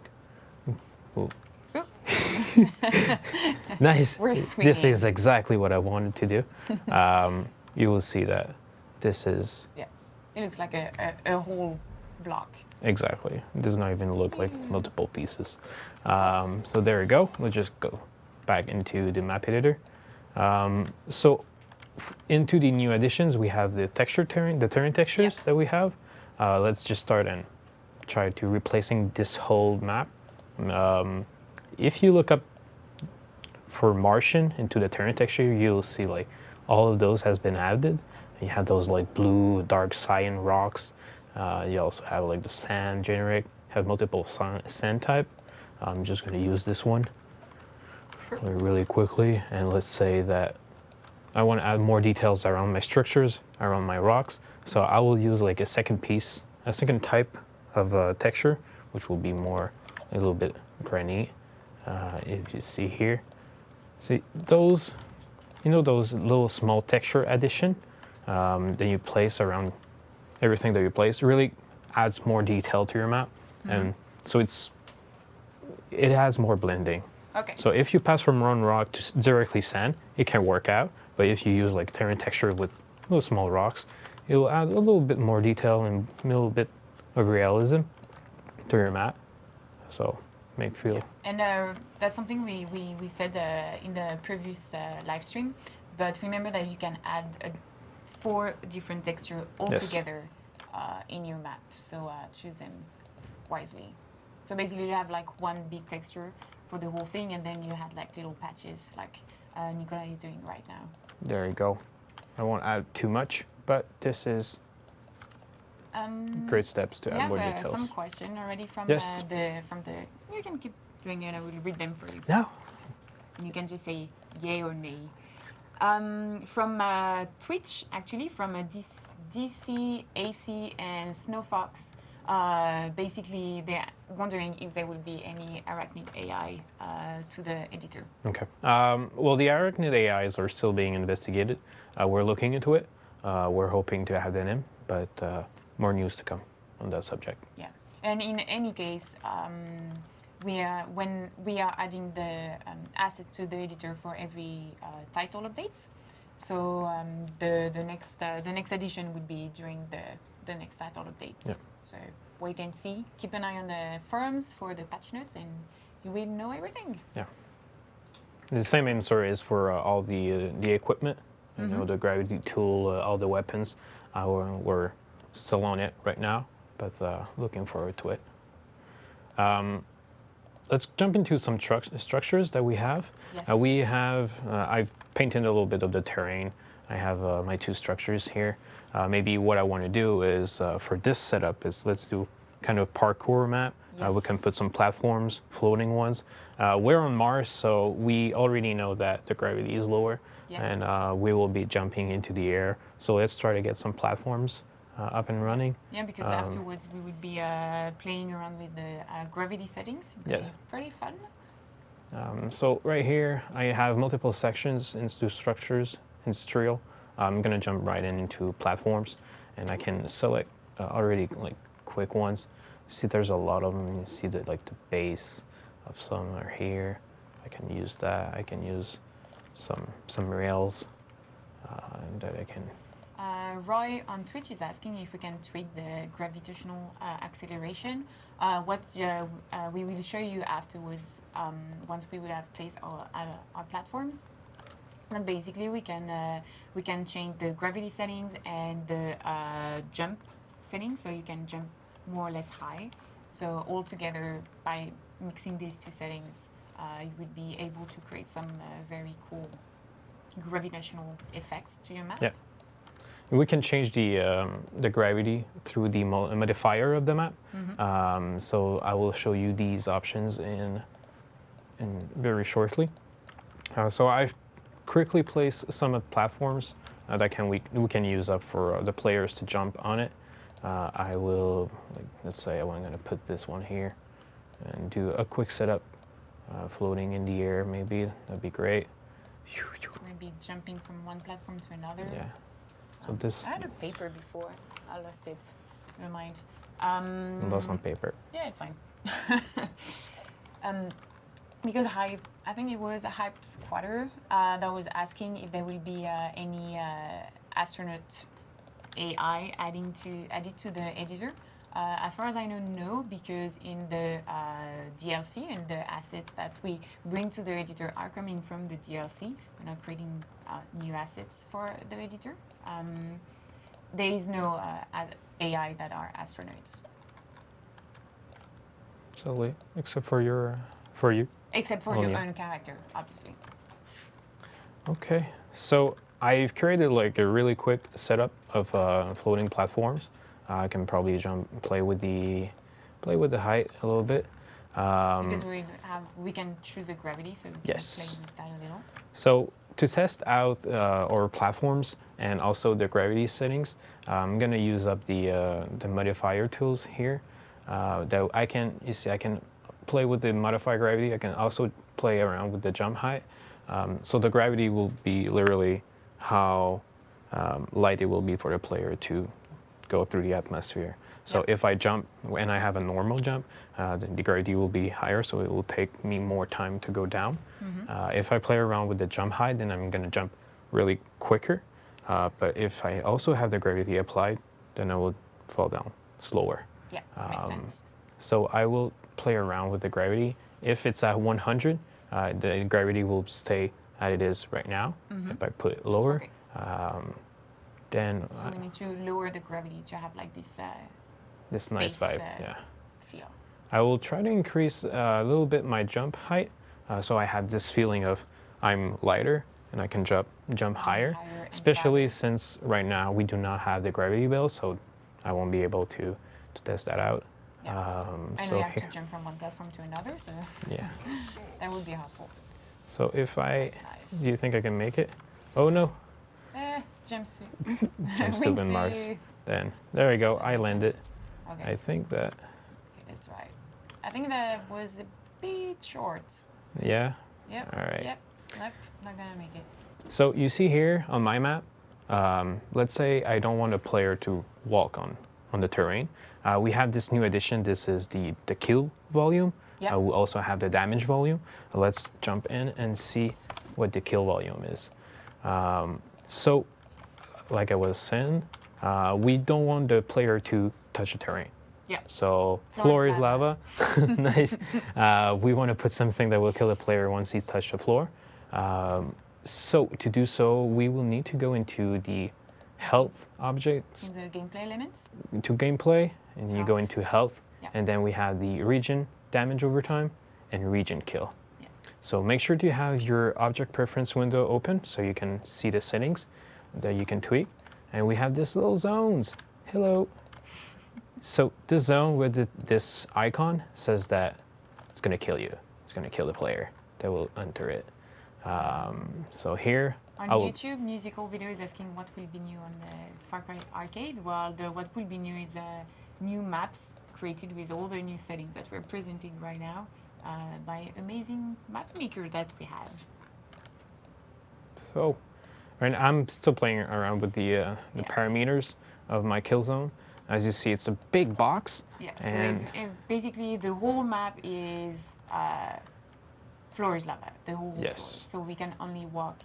nice. This is exactly what I wanted to do. You will see that this is. Yeah, it looks like a whole block. Exactly. It does not even look like multiple pieces. So there we go. We'll just go back into the map editor. So into the new additions, we have the terrain textures that we have. Let's just start and try to replacing this whole map. If you look up for Martian into the terrain texture, you'll see like all of those has been added. You have those like blue, dark cyan rocks. You also have like the sand generic, have multiple sand type. I'm just going to use this one really quickly. And let's say that I want to add more details around my structures, around my rocks. So I will use like a second type of texture, which will be a little bit granite. If you see here, see those, those little small texture addition that you place around everything that you place really adds more detail to your map, and so it has more blending. Okay. So if you pass from one rock to directly sand, it can work out. But if you use like terrain texture with little small rocks, it will add a little bit more detail and a little bit of realism to your map. So make feel. And that's something we said in the previous live stream. But remember that you can add 4 different textures all together in your map. So choose them wisely. So basically you have like one big texture for the whole thing, and then you had like little patches like Nicolas is doing right now. There you go. I won't add too much, but this is great steps to add more details. Some question already from the. You can keep doing it. I will read them for you. No. And you can just say yay or nay. From Twitch, actually, from DC, AC, and Snowfox. Basically, they're wondering if there will be any arachnid AI to the editor. Okay. Well, the arachnid AIs are still being investigated. We're looking into it. We're hoping to have that in, but more news to come on that subject. Yeah, and in any case, when we are adding the asset to the editor for every title updates. So the next edition would be during the next title updates. Yeah. So wait and see. Keep an eye on the forums for the patch notes, and you will know everything. Yeah. The same answer is for all the equipment. You know, the gravity tool, all the weapons. We're still on it right now, but looking forward to it. Let's jump into some structures that we have. Yes. We have, I've painted a little bit of the terrain. I have my 2 structures here. Maybe what I want to do is, for this setup, is let's do kind of parkour map. Yes. We can put some platforms, floating ones. We're on Mars, so we already know that the gravity is lower. Yes. And we will be jumping into the air. So let's try to get some platforms up and running. Yeah, because afterwards we would be playing around with the gravity settings. It'd be Yes. pretty fun. So right here, I have multiple sections into structures, industrial. I'm gonna jump right into platforms, and I can select already like quick ones. See, there's a lot of them. You see that like the base of some are here. I can use that. I can use some rails that I can. Roy on Twitch is asking if we can tweak the gravitational acceleration. What we will show you afterwards, once we will have placed our platforms. And basically, we can change the gravity settings and the jump settings, so you can jump more or less high. So all together, by mixing these 2 settings, you would be able to create some very cool gravitational effects to your map. Yeah. We can change the gravity through the modifier of the map. So I will show you these options in very shortly. So I've quickly placed some platforms that we can use up for the players to jump on it. I will, let's say I'm going to put this one here and do a quick setup, floating in the air. Maybe that'd be great. Maybe jumping from one platform to another. Yeah. So this. I had a paper before. I lost it. Never mind. Lost on paper. Yeah, it's fine. Because I think it was a Hype Squatter that was asking if there will be any astronaut AI added to the editor. As far as I know, no, because in the DLC and the assets that we bring to the editor are coming from the DLC. We're not creating new assets for the editor. There is no AI that are astronauts. So, except for you. Except for your own character, obviously. Okay, so I've created like a really quick setup of floating platforms. I can probably play with the height a little bit. Because we can choose the gravity, so we can yes. play with that a little. So to test out our platforms and also the gravity settings, I'm gonna use up the modifier tools here. That I can play with the modifier gravity. I can also play around with the jump height. So the gravity will be literally how light it will be for the player to go through the atmosphere. So if I jump and I have a normal jump, then the gravity will be higher, so it will take me more time to go down. If I play around with the jump height, then I'm gonna jump really quicker. But if I also have the gravity applied, then I will fall down slower. Yeah, makes sense. So I will play around with the gravity. If it's at 100, the gravity will stay as it is right now. If I put it lower, then so we need to lower the gravity to have like this this nice vibe. Feel. I will try to increase a little bit my jump height, so I have this feeling of I'm lighter and I can jump higher. Especially since right now we do not have the gravity bell, so I won't be able to test that out. And so we have to jump from one platform to another, so that would be helpful. So if I, nice. Do you think I can make it? Oh no. Jumpsuit. Jumpsuit in Mars. Then there we go. I landed. Okay. I think that, Okay, that's right. I think that was a bit short. yeah. Yep. All right. Yep. Nope. Not gonna make it. So you see here on my map, let's say I don't want a player to walk on the terrain. We have this new addition. This is the kill volume. Yep. We also have the damage volume. Let's jump in and see what the kill volume is. So, like I was saying, we don't want the player to touch the terrain. Yeah. So floor is lava. Nice. We want to put something that will kill the player once he's touched the floor. So to do so, we will need to go into the health objects, In the gameplay elements. into gameplay, and then you go into health, Yeah. and then we have the region damage over time and region kill. Yeah. So make sure to have your object preference window open so you can see the settings that you can tweak. And we have these little zones. Hello. So this zone with this icon says that it's going to kill you. It's going to kill the player that will enter it. So here, On I will, YouTube, musical video is asking what will be new on the Far Cry Arcade. Well, what will be new is new maps created with all the new settings that we're presenting right now by amazing map maker that we have. so right now, I'm still playing around with the Yeah. parameters of my kill zone. As you see, it's a big box. Yeah, so And basically the whole map is floor is lava, the whole Yes. floor. So we can only walk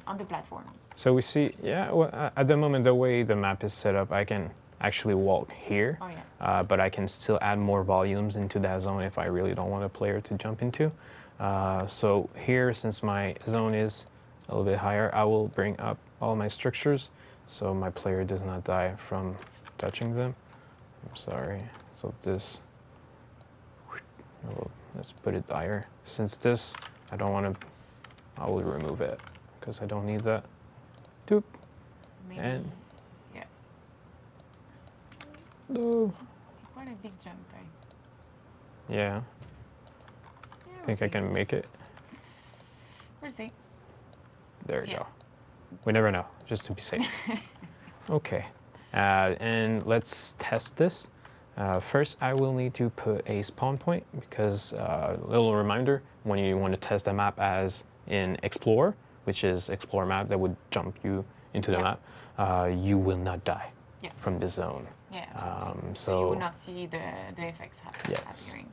on the platforms. so we see, yeah, well, at the moment, the way the map is set up, I can actually walk here. Oh, yeah. But I can still add more volumes into that zone if I really don't want a player to jump into. So here, since my zone is a little bit higher, I will bring up all my structures so my player does not die from touching them. I'm sorry. So this, let's put it higher. Since this, I don't want to, I will remove it because I don't need that. Doop. Maybe, And yeah, no. quite a big jump there. Yeah. Yeah, Think I can make it? We'll see. There you Yeah. go. We never know, just to be safe. Okay. And let's test this. First, I will need to put a spawn point because a little reminder, when you want to test the map as in Explore, which is Explore map that would jump you into the Yeah. map, you will not die Yeah. from this zone. Yeah, absolutely. So you will not see the effects Yes. appearing.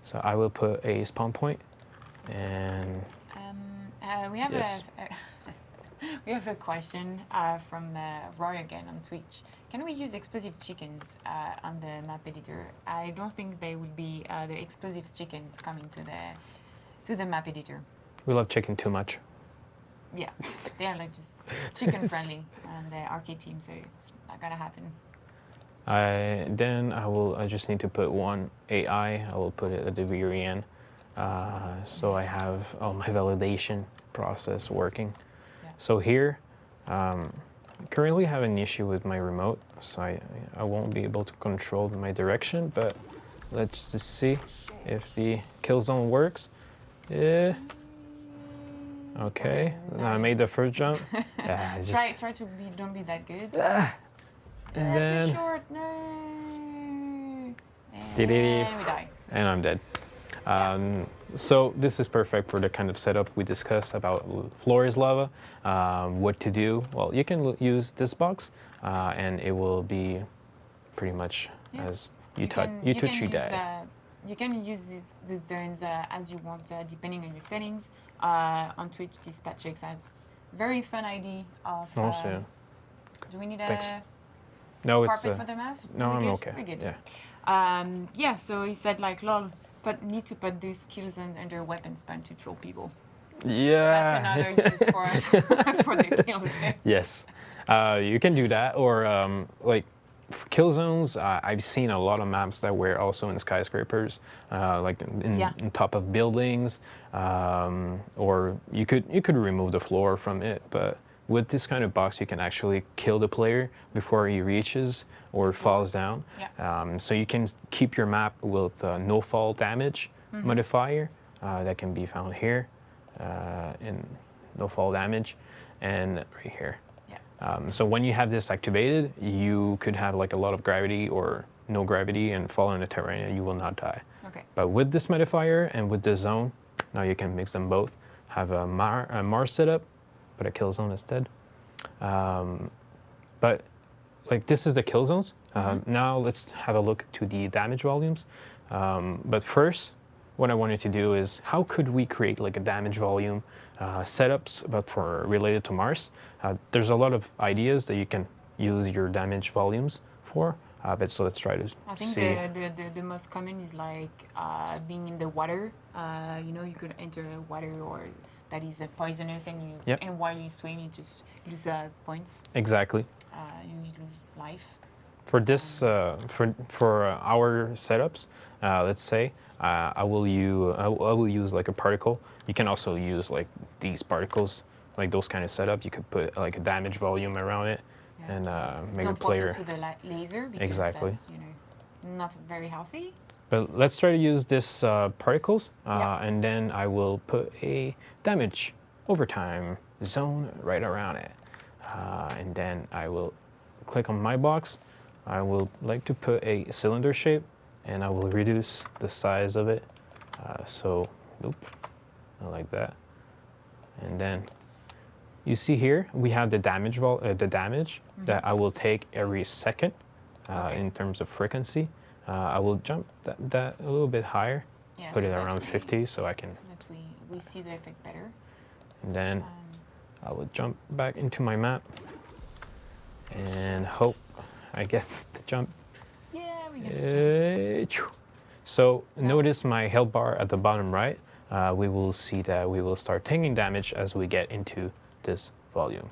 So I will put a spawn point, and We have Yes. we have a question from Roy again on Twitch. Can we use explosive chickens on the map editor? I don't think they will be the explosive chickens coming to the map editor. we love chicken too much. Yeah, they are like just chicken friendly on the arcade team, so it's not gonna happen. Then I just need to put one AI. I will put it at the very end, so I have all my validation process working. Yeah. So here, currently have an issue with my remote, so I won't be able to control my direction. But let's just see if the kill zone works. Yeah. Okay. I made the first jump. Yeah, it's just, Try to be don't be that good. and Too then short, no. Dee-dee-dee. And we die. and I'm dead. So this is perfect for the kind of setup we discussed about floor is lava. What to do? Well, you can use this box, and it will be pretty much as you touch, you die. You can use these zones as you want, depending on your settings. On Twitch, Dispatchix has very fun idea of. Also, Do we need Thanks. a no, it's carpet for the mouse? no, We're I'm good? okay. We're good. Yeah. Yeah, so he said like, lol, but need to put these skills under weapon spawn to troll people. Yeah. That's another use for the kills. Yes, you can do that, or like kill zones. I've seen a lot of maps that were also in skyscrapers, like in top of buildings, or you could remove the floor from it. But with this kind of box, you can actually kill the player before he reaches or falls down. Yeah. So you can keep your map with no fall damage modifier that can be found here in no fall damage, and right here. Yeah. So when you have this activated, you could have like a lot of gravity or no gravity and fall in the terrain and you will not die. Okay. But with this modifier and with the zone, now you can mix them both. Have a Mars setup, but a kill zone instead. But like this is the kill zones. Now let's have a look to the damage volumes. But first, what I wanted to do is how could we create like a damage volume setups, but for related to Mars. There's a lot of ideas that you can use your damage volumes for. But so let's try to I think see. the most common is like being in the water. You know, you could enter water or that is poisonous, and you Yep. and while you swim, you just lose points. Exactly. You lose life. For this, for our setups, let's say I will use like a particle. You can also use like these particles, like those kind of setup. You could put like a damage volume around it, Yeah, and so make a don't player. pop into the laser because Exactly. that's, you know, not very healthy. But let's try to use this particles, Yeah. and then I will put a damage overtime zone right around it, and then I will click on my box. I will like to put a cylinder shape, and I will reduce the size of it. So, oop, like that, and then you see here we have the damage that I will take every second in terms of frequency. I will jump that a little bit higher, Yeah, put so it that around we- 50 so I can, That we see the effect better. and then Um, I will jump back into my map and hope I get the jump. yeah, we get the jump. So notice my health bar at the bottom right. We will see that we will start taking damage as we get into this volume.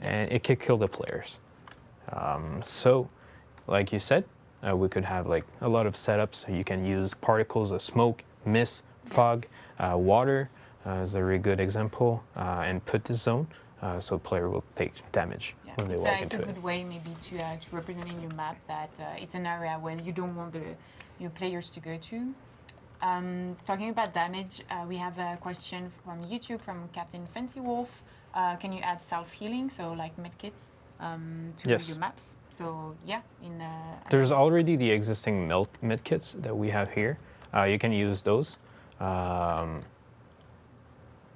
And it can kill the players. So, like you said, we could have like a lot of setups. You can use particles of smoke, mist, fog, water is a very good example, and put this zone so player will take damage Yeah, when they it's walk a into it. good way maybe to represent in your map that it's an area where you don't want your players to go to. Talking about damage, we have a question from YouTube from Captain Fancy Wolf. Can you add self-healing, so like medkits, to Yes. your maps? So yeah, There's already the existing medkits that we have here. You can use those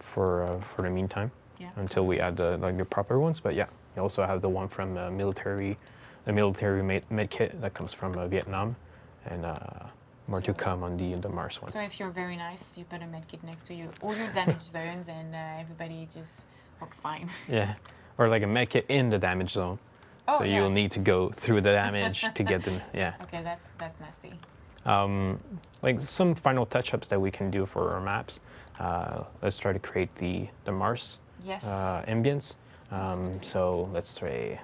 for the meantime, Yeah, until we add the proper ones. But yeah, you also have the one from the military medkit that comes from Vietnam, and more to come on the Mars one. So if you're very nice, you put a medkit next to you, all your damage zones, and everybody just looks fine. Yeah, or like a medkit in the damage zone. Oh, So yeah. you'll need to go through the damage to get them. Yeah. Okay, that's nasty. Like some final touch-ups that we can do for our maps. Let's try to create the Mars Yes. ambience. So let's try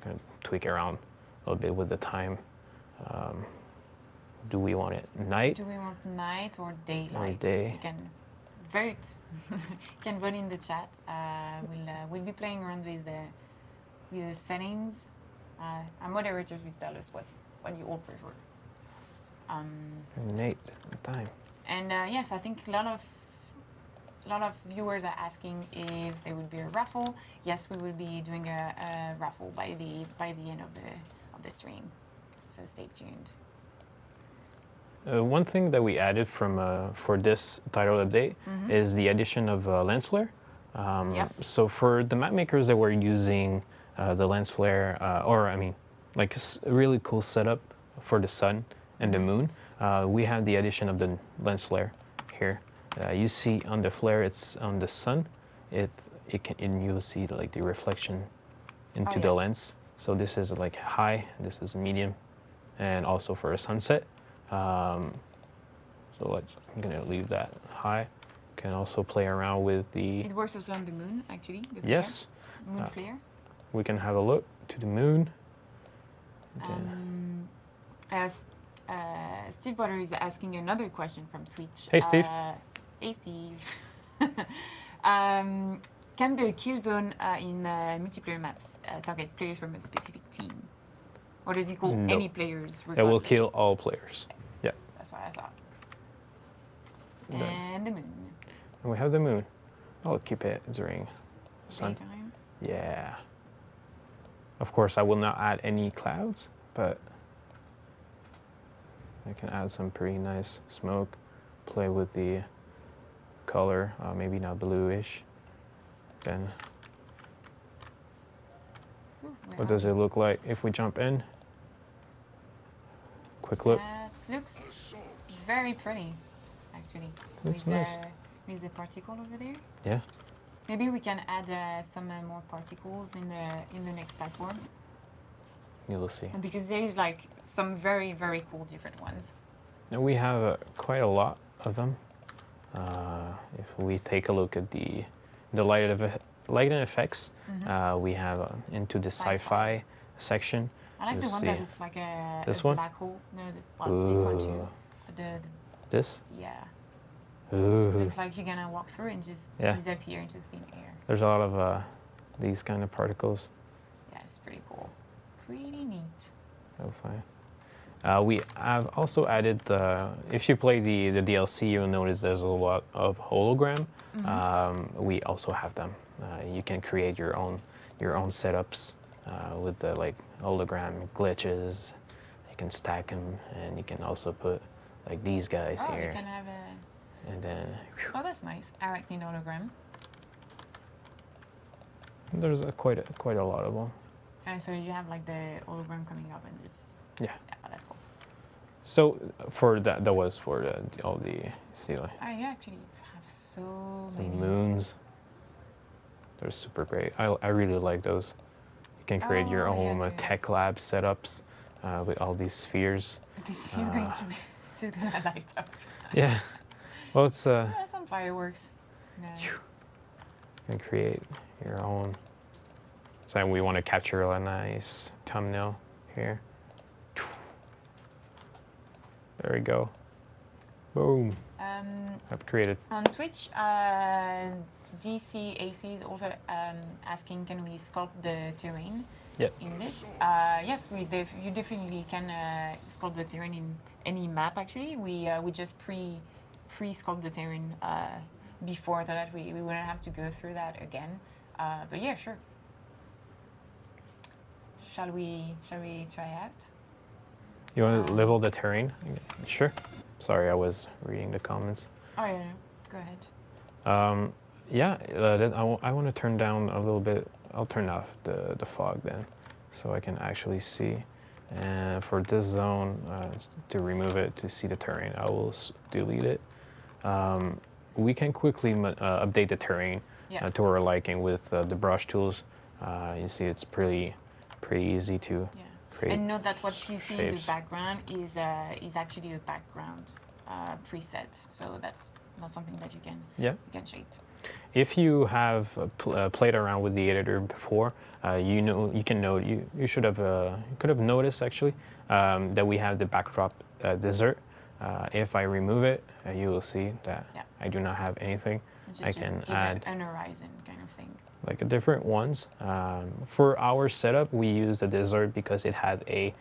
kind of tweak around a little bit with the time. Do we want it night? Do we want night or daylight? day. You can vote. You can vote in the chat. We'll be playing around with the settings. Our moderators will tell us what you all prefer. Night time. And yes, I think a lot of viewers are asking if there will be a raffle. Yes, we will be doing a raffle by the end of the stream. So stay tuned. One thing that we added for this title update is the addition of lens flare. Yep. So for the map makers that were using the lens flare, or I mean, like a really cool setup for the sun and the moon, we have the addition of the lens flare here. You see on the flare, it's on the sun. And you'll see like the reflection into the yeah. lens. So this is like high, this is medium, and also for a sunset. So I'm gonna leave that high. Can also play around with the. It works also on the moon, actually. The flare. Yes, Moon flare. we can have a look to the moon. Then- As Steve Butter is asking another question from Twitch. Hey, Steve. Hey, Steve. Can the kill zone in multiplayer maps target players from a specific team? Or does it call No. any players It will regardless? kill all players. Yeah. That's what I thought. Then- And the moon. And we have the moon. I'll keep it during sun. Daytime. Yeah. Of course, I will not add any clouds, but I can add some pretty nice smoke, play with the color, maybe not bluish. Then what does it look like if we jump in? Quick look. Looks very pretty, actually. Looks nice. With the particle over there. Yeah. Maybe we can add some more particles in the next platform. You will see. Because there is like some very, very cool different ones. Now we have quite a lot of them. If we take a look at the lighting effects, we have into the sci-fi section. I like the one see that looks like a one? black hole. No, this one too. This? Yeah. Ooh. Looks like you're gonna walk through and just disappear into thin air. There's a lot of these kind of particles. Yeah, it's pretty cool. Pretty neat. Oh, fine. We have also added, if you play the DLC, you'll notice there's a lot of hologram. We also have them. You can create your own setups with the like hologram glitches. You can stack them, and you can also put like these guys here. You can have a... And then... Oh, that's nice. Arachnid hologram. There's quite a lot of them. So you have like the hologram coming up and just... Yeah. Yeah, that's cool. So for that was for all the ceiling. Oh, you actually have so many. Some moons. They're super great. I really like those. You can create your own tech lab setups with all these spheres. This is going to light up. Yeah. Well, it's some fireworks. No. You can create your own. So we want to capture a nice thumbnail here. There we go. Boom. I've created. On Twitch, DCAC is also asking, can we sculpt the terrain in this? Yes, you definitely can sculpt the terrain in any map. Actually, we just pre-sculpt the terrain before that. We wouldn't have to go through that again. But yeah, sure. Shall we try out? You want to level the terrain? Sure. Sorry, I was reading the comments. Oh yeah, no. Go ahead. I want to turn down a little bit. I'll turn off the fog then, so I can actually see. And for this zone, to remove it, to see the terrain, I will delete it. We can quickly update the terrain to our liking with the brush tools. You see, it's pretty easy to create. And note that what you see shapes. in the background is actually a background preset, so that's not something that you can shape. If you have played around with the editor before, you could have noticed actually that we have the backdrop desert. If I remove it, you will see that I do not have anything. I can add an horizon kind of thing. Like different ones. For our setup, we used the desert because it had a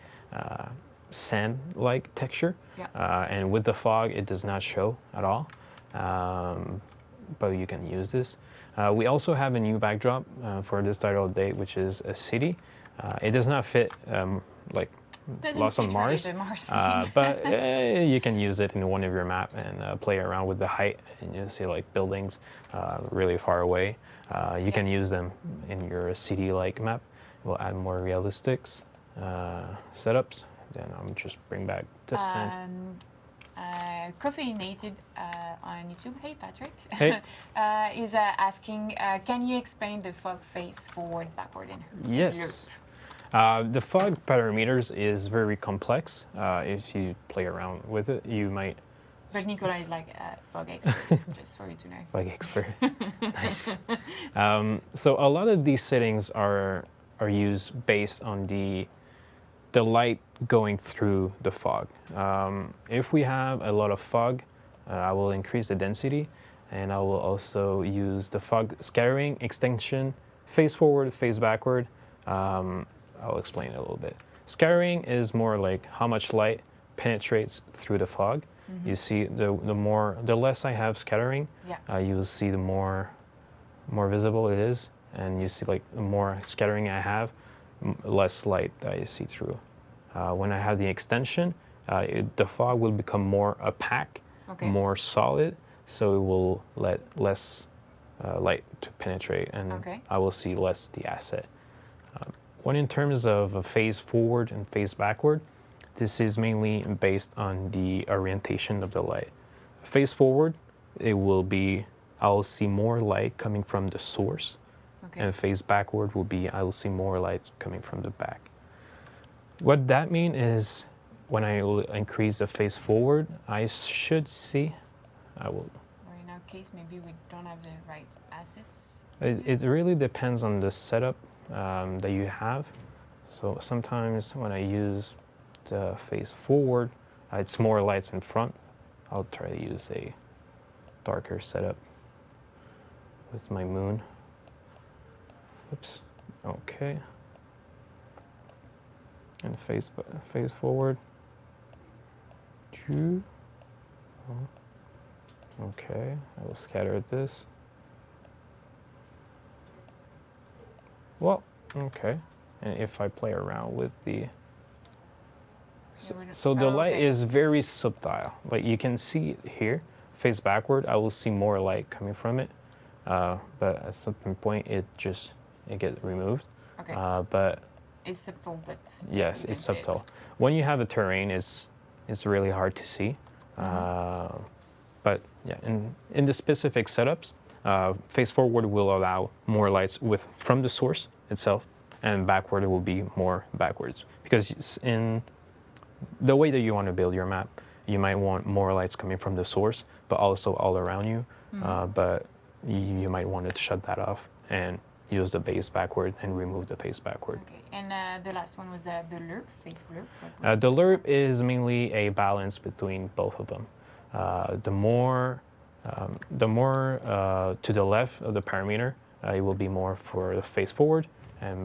sand-like texture, and with the fog, it does not show at all. But you can use this. We also have a new backdrop for this title date, which is a city. It does not fit like Lost on Mars, but you can use it in one of your map and play around with the height, and you see like buildings really far away. You can use them in your city-like map. We'll add more realistics setups. Then I'm just bring back the sand. Caffeinated on YouTube, hey Patrick, hey. is asking, can you explain the fog face forward, backward, and Yes. The fog parameters is very complex. If you play around with it, you might. But Nicolas is like a fog expert, just for you to know. Fog expert, nice. So a lot of these settings are used based on the light going through the fog. If we have a lot of fog, I will increase the density, and I will also use the fog scattering, extension, face forward, face backward. I'll explain it a little bit. Scattering is more like how much light penetrates through the fog. You see, the less I have scattering, you will see the more more visible it is, and you see like the more scattering I have, less light I see through. When I have the extension, the fog will become more opaque, more solid, so it will let less light to penetrate, and I will see less the asset. When in terms of a phase forward and phase backward, this is mainly based on the orientation of the light. Phase forward, it will be, I'll see more light coming from the source, and phase backward will be, I will see more light coming from the back. What that means is, when I will increase the phase forward, I should see, I will. Or in our case, maybe we don't have the right assets. It really depends on the setup that you have. So sometimes when I use the phase forward, it's more lights in front. I'll try to use a darker setup with my moon. Oops. Okay. And phase forward. Okay, I will scatter this. Well, okay. And if I play around with the... So the light is very subtle. Like you can see it here, face backward, I will see more light coming from it. But at some point it gets removed. Okay. But it's subtle, but... Yes, it's subtle. When you have a terrain, it's really hard to see. But yeah, in the specific setups, face forward will allow more lights from the source itself, and backward it will be more backwards. Because in the way that you want to build your map, you might want more lights coming from the source, but also all around you. But you might want to shut that off and use the base backward and remove the face backward. Okay, and the last one was the lerp, face lerp. The lerp is mainly a balance between both of them. The more to the left of the parameter, it will be more for the face forward, and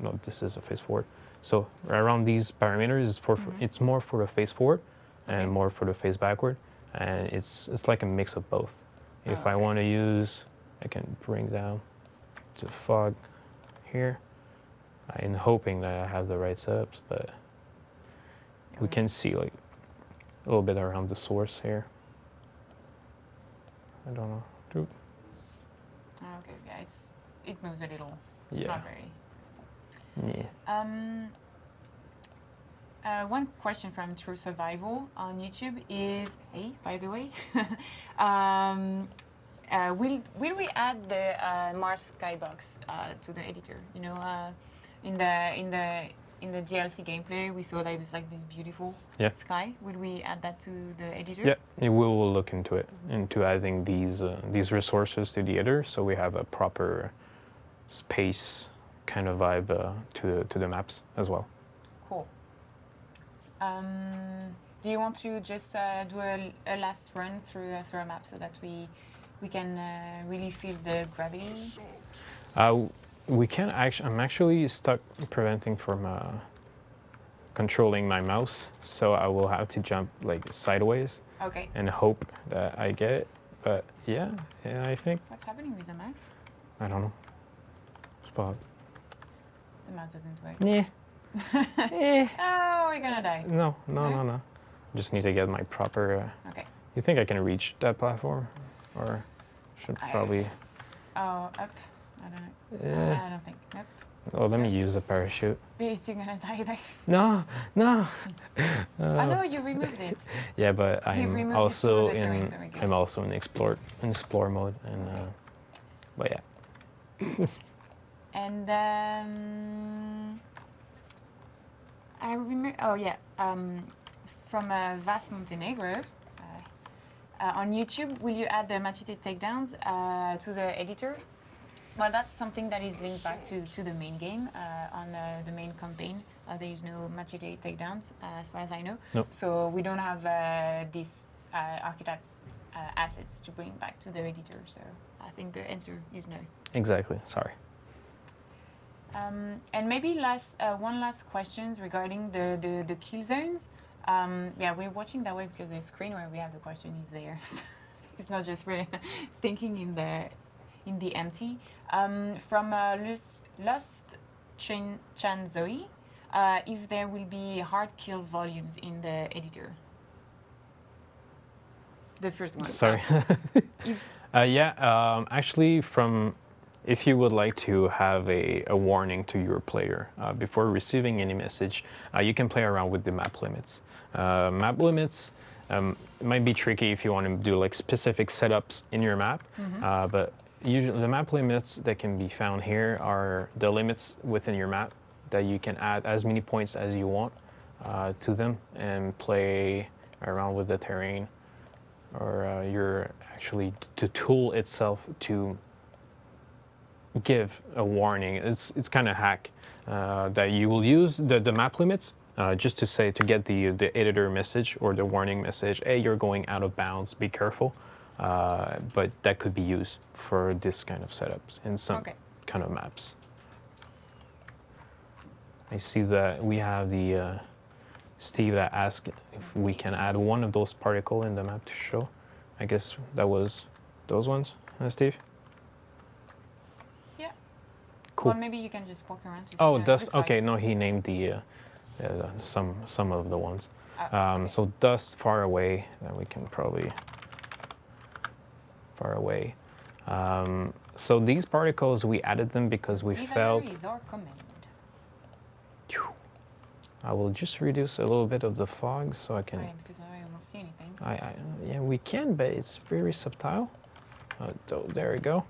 no, this is a face forward. So around these parameters, it's more for the face forward, and more for the face backward, and it's like a mix of both. If I want to use, I can bring down to fog here. I'm hoping that I have the right setups, but we can see like a little bit around the source here. I don't know. Okay, yeah, it moves a little. It's not very. Yeah. One question from True Survival on YouTube is, hey, by the way, will we add the Mars skybox to the editor? You know, in the DLC gameplay, we saw that it was like this beautiful sky. Will we add that to the editor? Yeah, we will look into it, into adding these resources to the editor, so we have a proper space kind of vibe to the maps as well. Cool. Do you want to just do a last run through a map so that we can really feel the gravity? We can actually. I'm actually stuck preventing from controlling my mouse, so I will have to jump like sideways. Okay. And hope that I get it. But yeah, I think. What's happening with the mouse? I don't know. Spot. The mouse doesn't work. Yeah. Oh, we're gonna die. No. Just need to get my proper. Okay. You think I can reach that platform, or should probably? Oh, up. I don't know. Yeah. I don't think. Nope. Oh, let me use a parachute. But you're still gonna die there. No. I know you removed it. Yeah, but I'm also in explore mode, and but yeah. And I remember. Oh yeah. From Vas Montenegro. On YouTube, will you add the machete takedowns to the editor? Well, that's something that is linked back to the main game. On the main campaign, there is no machete takedowns, as far as I know. Nope. So we don't have these archetype assets to bring back to the editor. So I think the answer is no. Exactly. Sorry. And maybe one last question regarding the kill zones. Yeah, we're watching that way because the screen where we have the question is there. So it's not just thinking in the empty. From Lost Chan Zoe, if there will be hard kill volumes in the editor. The first one. Sorry. If, Actually, if you would like to have a warning to your player before receiving any message, you can play around with the map limits. Map limits might be tricky if you want to do like specific setups in your map, but usually the map limits that can be found here are the limits within your map that you can add as many points as you want to them and play around with the terrain, or actually the tool itself to give a warning. It's kind of hack that you will use the map limits just to say, to get the editor message or the warning message, hey, you're going out of bounds, be careful. But that could be used for this kind of setups in some kind of maps. I see that we have the Steve that asked if we can add one of those particles in the map to show. I guess that was those ones, Steve? Yeah. Cool. Well, maybe you can just walk around to see. Oh, what it dust. looks like. Okay, no, he named the some of the ones. Okay. So dust far away. Then we can probably far away. So these particles, we added them because we felt. Is our command. I will just reduce a little bit of the fog so I can. Oh, yeah, because I don't see anything. Yeah, we can, but it's very subtle. There we go.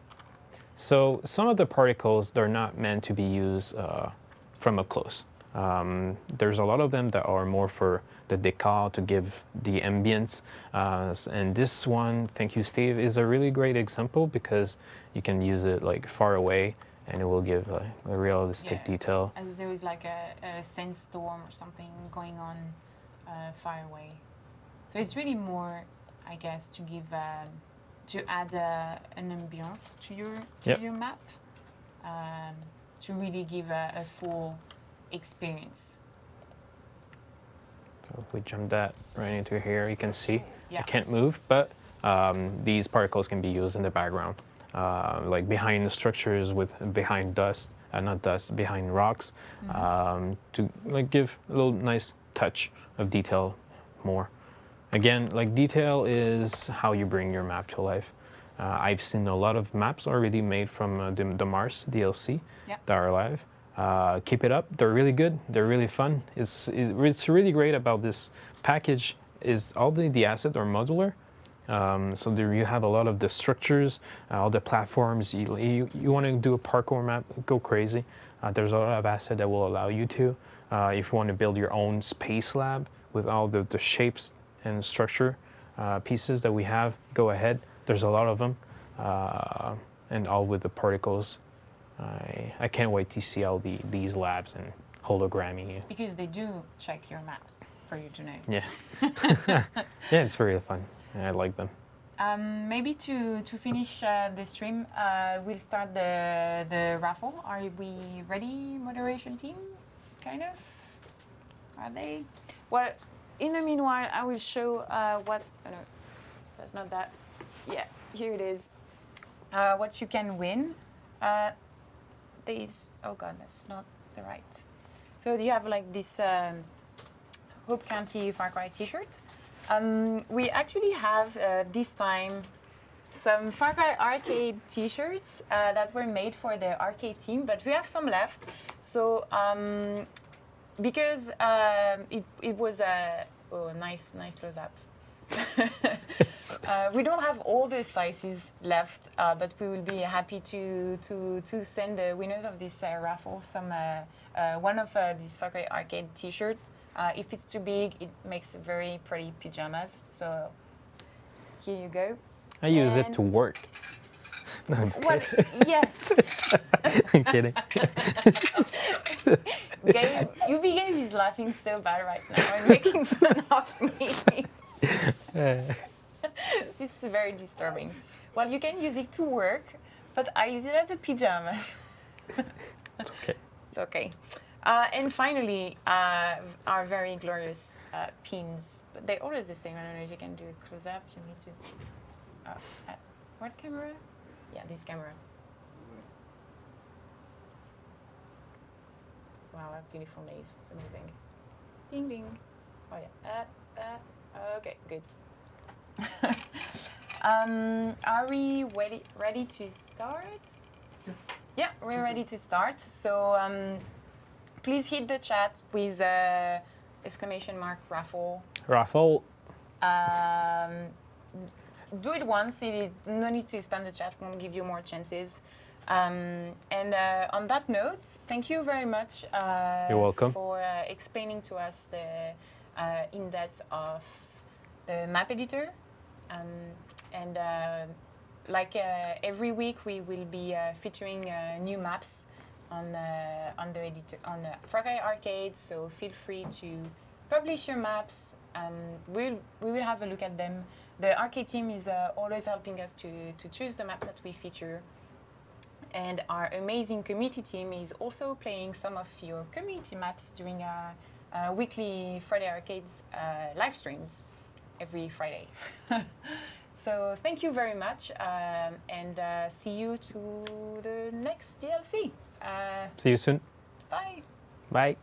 So some of the particles, they're not meant to be used from up close. There's a lot of them that are more for the decor, to give the ambience. And this one, thank you, Steve, is a really great example because you can use it like far away and it will give a realistic detail. As if there was like a sandstorm or something going on far away. So it's really more, I guess, to give to add an ambience to your map, to really give a full experience. So if we jump that right into here, you can see Yeah. I can't move, but these particles can be used in the background, like behind the structures, behind dust, not dust, behind rocks, to like give a little nice touch of detail more. Again, like detail is how you bring your map to life. I've seen a lot of maps already made from the Mars DLC that are live. Keep it up. They're really good. They're really fun. It's really great about this package is all the assets are modular. So there you have a lot of the structures, all the platforms. You want to do a parkour map, go crazy. There's a lot of assets that will allow you to. If you want to build your own space lab with all the shapes and structure pieces that we have, go ahead. There's a lot of them, and all with the particles. I can't wait to see all these labs and hologrammy. Because they do check your maps for you to know. Yeah. Yeah, it's very fun. I like them. Maybe to finish the stream, we'll start the raffle. Are we ready, moderation team? Kind of? Are they? Well, in the meanwhile, I will show what... Oh no, that's not that. Yeah, here it is. What you can win. Oh god, that's not the right. So you have like this Hope County Far Cry t-shirt. We actually have this time some Far Cry Arcade t-shirts that were made for the arcade team, but we have some left. So because it was a nice close-up. We don't have all the sizes left, but we will be happy to send the winners of this raffle some one of these Far Cry Arcade t-shirt. If it's too big, it makes very pretty pajamas. So here you go. I use it to work. No, I'm well, kidding. yes. I'm kidding. Gabe is laughing so bad right now and making fun of me. This is very disturbing. Well, you can use it to work, but I use it as a pajamas. It's okay. It's okay. And finally, our very glorious pins. But they're always the same. I don't know if you can do a close-up. You need to... what camera? Yeah, this camera. Wow, a beautiful maze. It's amazing. Ding ding. Oh yeah. Okay, good. Are we ready to start? Yeah, we're ready to start. So please hit the chat with !Raffle. Raffle. Do it once. No need to spam the chat. Won't give you more chances. And on that note, thank you very much. You're welcome. For explaining to us the in-depth of the map editor. And like every week, we will be featuring new maps on the editor on the Far Cry Arcade. So feel free to publish your maps. We will have a look at them. The arcade team is always helping us to choose the maps that we feature. And our amazing community team is also playing some of your community maps during our weekly Friday Arcades live streams every Friday. So thank you very much, and see you to the next DLC. See you soon. Bye. Bye.